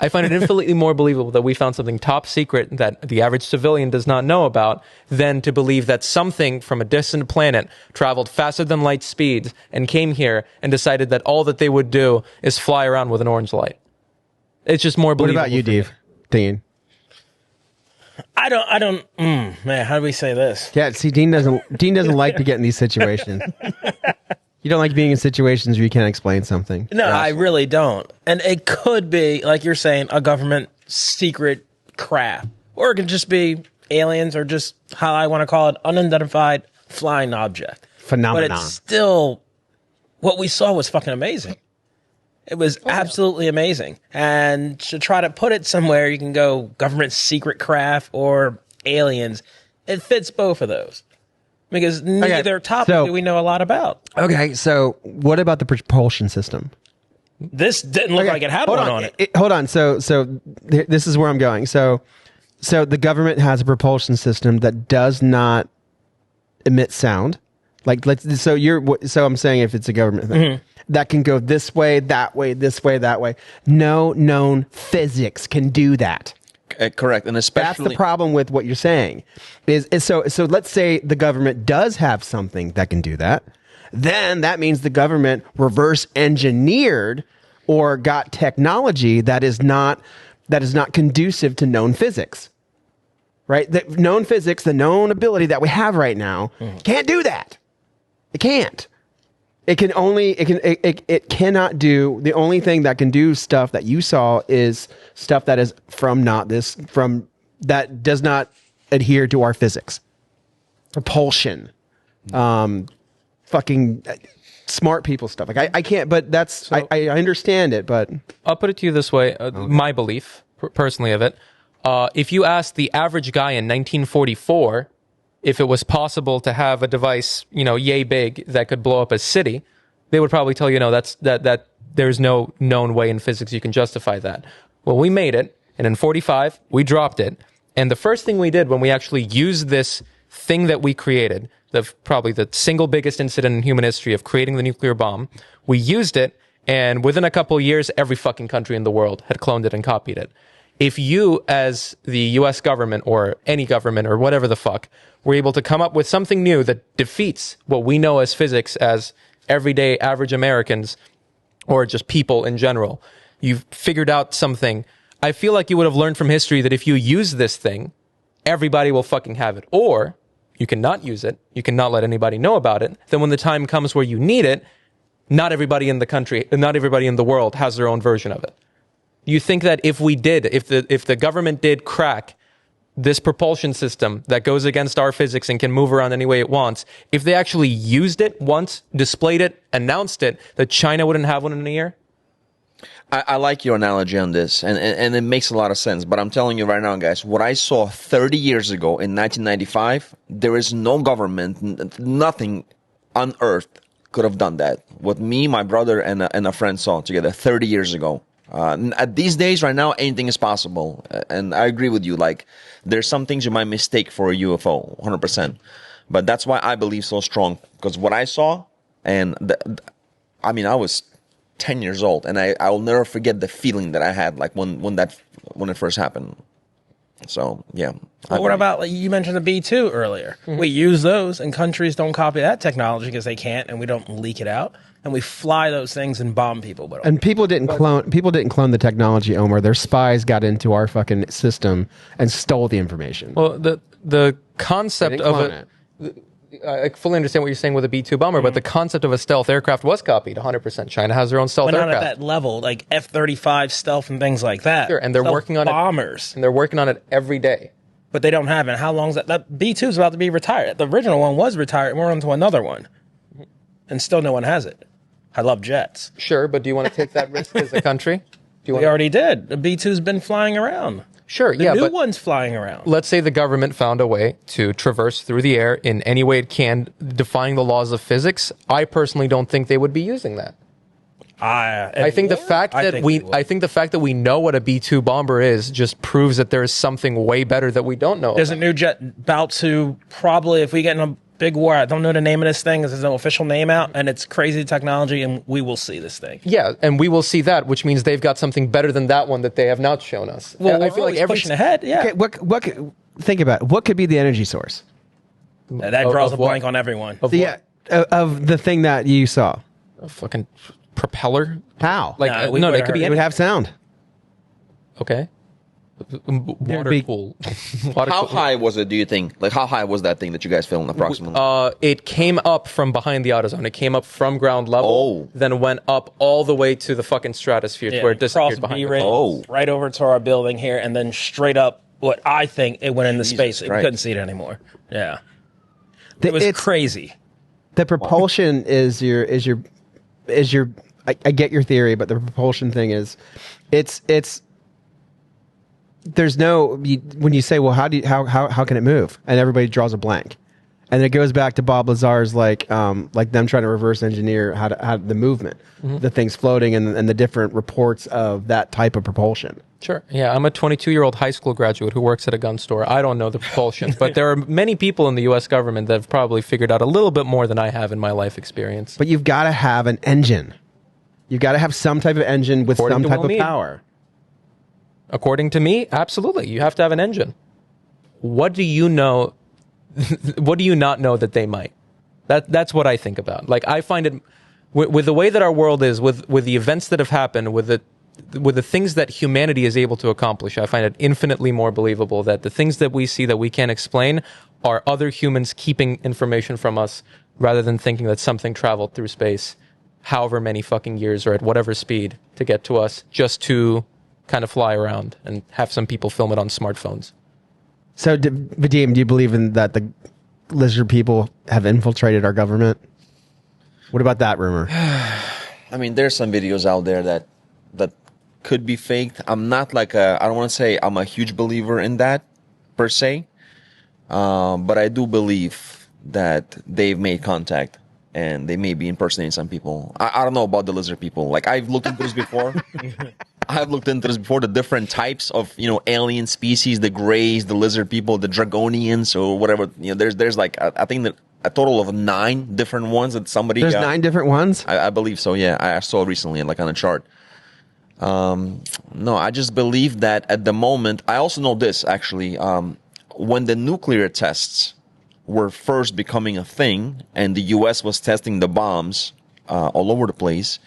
I find it infinitely more believable that we found something top secret that the average civilian does not know about than to believe that something from a distant planet traveled faster than light speeds and came here and decided that all that they would do is fly around with an orange light. It's just more What believable. about you, Dean? Man, how do we say this? Yeah, see, Dean doesn't like to get in these situations. You don't like being in situations where you can't explain something. No, I really don't. And it could be, like you're saying, a government secret craft. Or it could just be aliens, or just how I want to call it, unidentified flying object. Phenomenon. But it's still, what we saw was fucking amazing. It was absolutely amazing. And to try to put it somewhere, you can go government secret craft or aliens. It fits both of those. Because neither topic do we know a lot about. Okay, so what about the propulsion system? This didn't look like it had one on it. Hold on. So this is where I'm going. So the government has a propulsion system that does not emit sound. So I'm saying if it's a government thing that can go this way, that way, this way, that way. No known physics can do that. Correct, and especially that's the problem with what you're saying. Is so let's say the government does have something that can do that. Then that means the government reverse engineered or got technology that is not conducive to known physics. Right? The known physics, the known ability that we have right now, can't do that. It can't. It cannot do, the only thing that can do stuff that you saw is stuff that is that does not adhere to our physics. Propulsion. Fucking smart people stuff. Like I can't, but that's, I understand it, but. I'll put it to you this way. My belief, personally, of it. If you ask the average guy in 1944 if it was possible to have a device, yay big that could blow up a city, they would probably tell you, no, that there's no known way in physics you can justify that. Well, we made it, and in 45, we dropped it. And the first thing we did when we actually used this thing that we created, probably the single biggest incident in human history of creating the nuclear bomb, we used it, and within a couple of years, every fucking country in the world had cloned it and copied it. If you, as the US government or any government or whatever the fuck, were able to come up with something new that defeats what we know as physics as everyday average Americans or just people in general, you've figured out something. I feel like you would have learned from history that if you use this thing, everybody will fucking have it. Or you cannot use it. You cannot let anybody know about it. Then when the time comes where you need it, not everybody in the country, not everybody in the world has their own version of it. You think that if the government did crack this propulsion system that goes against our physics and can move around any way it wants, if they actually used it once, displayed it, announced it, that China wouldn't have one in a year? I like your analogy on this, and it makes a lot of sense. But I'm telling you right now, guys, what I saw 30 years ago in 1995, there is no government, nothing on Earth could have done that. What me, my brother, and a friend saw together 30 years ago. At these days, right now, anything is possible. And I agree with you. Like, there's some things you might mistake for a UFO, 100%. But that's why I believe so strong. Because what I saw, and I was 10 years old, and I will never forget the feeling that I had, like when it first happened. So yeah. Well, what about, like, you mentioned the B-2 earlier? Mm-hmm. We use those, and countries don't copy that technology because they can't, and we don't leak it out. And we fly those things and bomb people. And people didn't clone the technology, Omer. Their spies got into our fucking system and stole the information. Well, the concept of it. I fully understand what you're saying with a B-2 bomber, but the concept of a stealth aircraft was copied 100%. China has their own stealth aircraft. Not at that level, like F-35 stealth and things like that. Sure, and they're working on bombers. And they're working on it every day. But they don't have it. How long is that? That B-2 is about to be retired. The original one was retired, and we're on to another one. And still no one has it. I love jets. Sure, but do you want to take that risk as a country? We already did. The B-2's been flying around. Sure, the new one's flying around. Let's say the government found a way to traverse through the air in any way it can, defying the laws of physics. I personally don't think they would be using that. I think the fact that we know what a B-2 bomber is just proves that there is something way better that we don't know. There's a new jet about to probably, if we get in a big war, I don't know the name of this thing, there's no official name out, and it's crazy technology, and we will see this thing. Yeah, and we will see that, which means they've got something better than that one that they have not shown us. Well, I feel like pushing ahead. Yeah. Okay, think about it. What could be the energy source? That draws a blank on everyone. Of the thing that you saw. A fucking propeller? How? Like it could be. It would have sound. Okay. Water cool. How high was it, do you think? Like, how high was that thing that you guys filmed approximately? It came up from behind the AutoZone. It came up from ground level, then went up all the way to the fucking stratosphere to where it disappeared behind the right over to our building here, and then straight up, what I think, it went into space. We couldn't see it anymore. Yeah. It was crazy. The propulsion is your I get your theory, but the propulsion thing is it's there's no, when you say, well, how can it move? And everybody draws a blank. And it goes back to Bob Lazar's like them trying to reverse engineer how the movement, the things floating and the different reports of that type of propulsion. Sure. Yeah, I'm a 22-year-old high school graduate who works at a gun store. I don't know the propulsion, but there are many people in the U.S. government that have probably figured out a little bit more than I have in my life experience. But you've got to have an engine. You've got to have some type of engine with some type of power. According to me, absolutely. You have to have an engine. What do you know? What do you not know that they might? That's what I think about. Like, I find it with the way that our world is, with the events that have happened, with the things that humanity is able to accomplish, I find it infinitely more believable that the things that we see that we can't explain are other humans keeping information from us, rather than thinking that something traveled through space however many fucking years or at whatever speed to get to us, just to kind of fly around and have some people film it on smartphones. So, Vadim, do you believe in that the lizard people have infiltrated our government? What about that rumor? I mean, there's some videos out there that could be faked. I'm not I don't want to say I'm a huge believer in that, per se. But I do believe that they've made contact and they may be impersonating some people. I don't know about the lizard people. Like, I've looked into this before. The different types of, alien species, the greys, the lizard people, the dragonians, or whatever. There's like, I think that a total of 9 different ones that somebody There's 9 different ones? I believe so, yeah. I saw recently, like, on a chart. No, I just believe that at the moment, I also know this, actually, when the nuclear tests were first becoming a thing, and the U.S. was testing the bombs all over the place,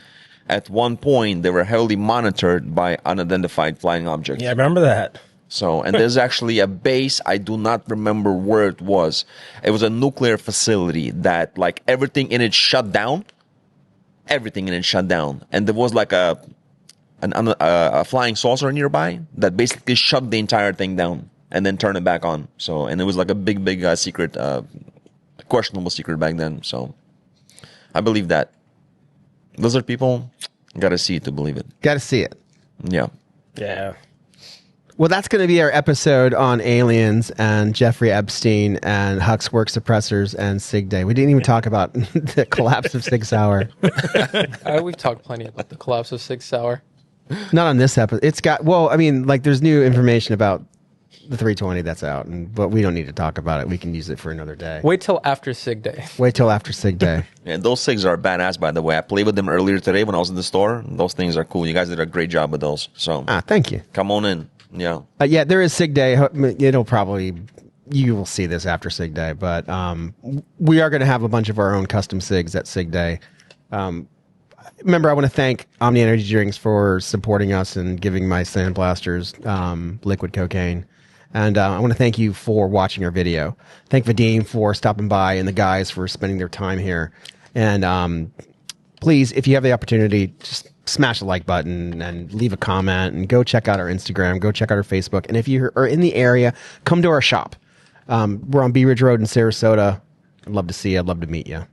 at one point, they were heavily monitored by unidentified flying objects. Yeah, I remember that. So, and there's actually a base, I do not remember where it was. It was a nuclear facility that, like, everything in it shut down. Everything in it shut down. And there was like a flying saucer nearby that basically shut the entire thing down and then turned it back on. So, and it was like a big secret, questionable secret back then. So, I believe that. Lizard people, gotta see it to believe it. Gotta see it. Yeah. Yeah. Well, that's going to be our episode on aliens and Jeffrey Epstein and Huck's work suppressors and Sig Day. We didn't even talk about the collapse of Sig Sauer. We've talked plenty about the collapse of Sig Sauer. Not on this episode. It's got, well, I mean, like, there's new information about the 320 that's out, but we don't need to talk about it. We can use it for another day. Wait till after Sig Day. Wait till after Sig Day. Yeah, those SIGs are badass, by the way. I played with them earlier today when I was in the store. Those things are cool. You guys did a great job with those. So, thank you. Come on in. Yeah. Yeah, there is Sig Day. It'll probably, you will see this after Sig Day, but we are going to have a bunch of our own custom SIGs at Sig Day. Remember, I want to thank Omni Energy Drinks for supporting us and giving my sandblasters liquid cocaine. And I want to thank you for watching our video. Thank Vadim for stopping by and the guys for spending their time here. And please, if you have the opportunity, just smash the like button and leave a comment and go check out our Instagram, go check out our Facebook. And if you are in the area, come to our shop. We're on Bee Ridge Road in Sarasota. I'd love to see you. I'd love to meet you.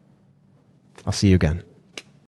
I'll see you again.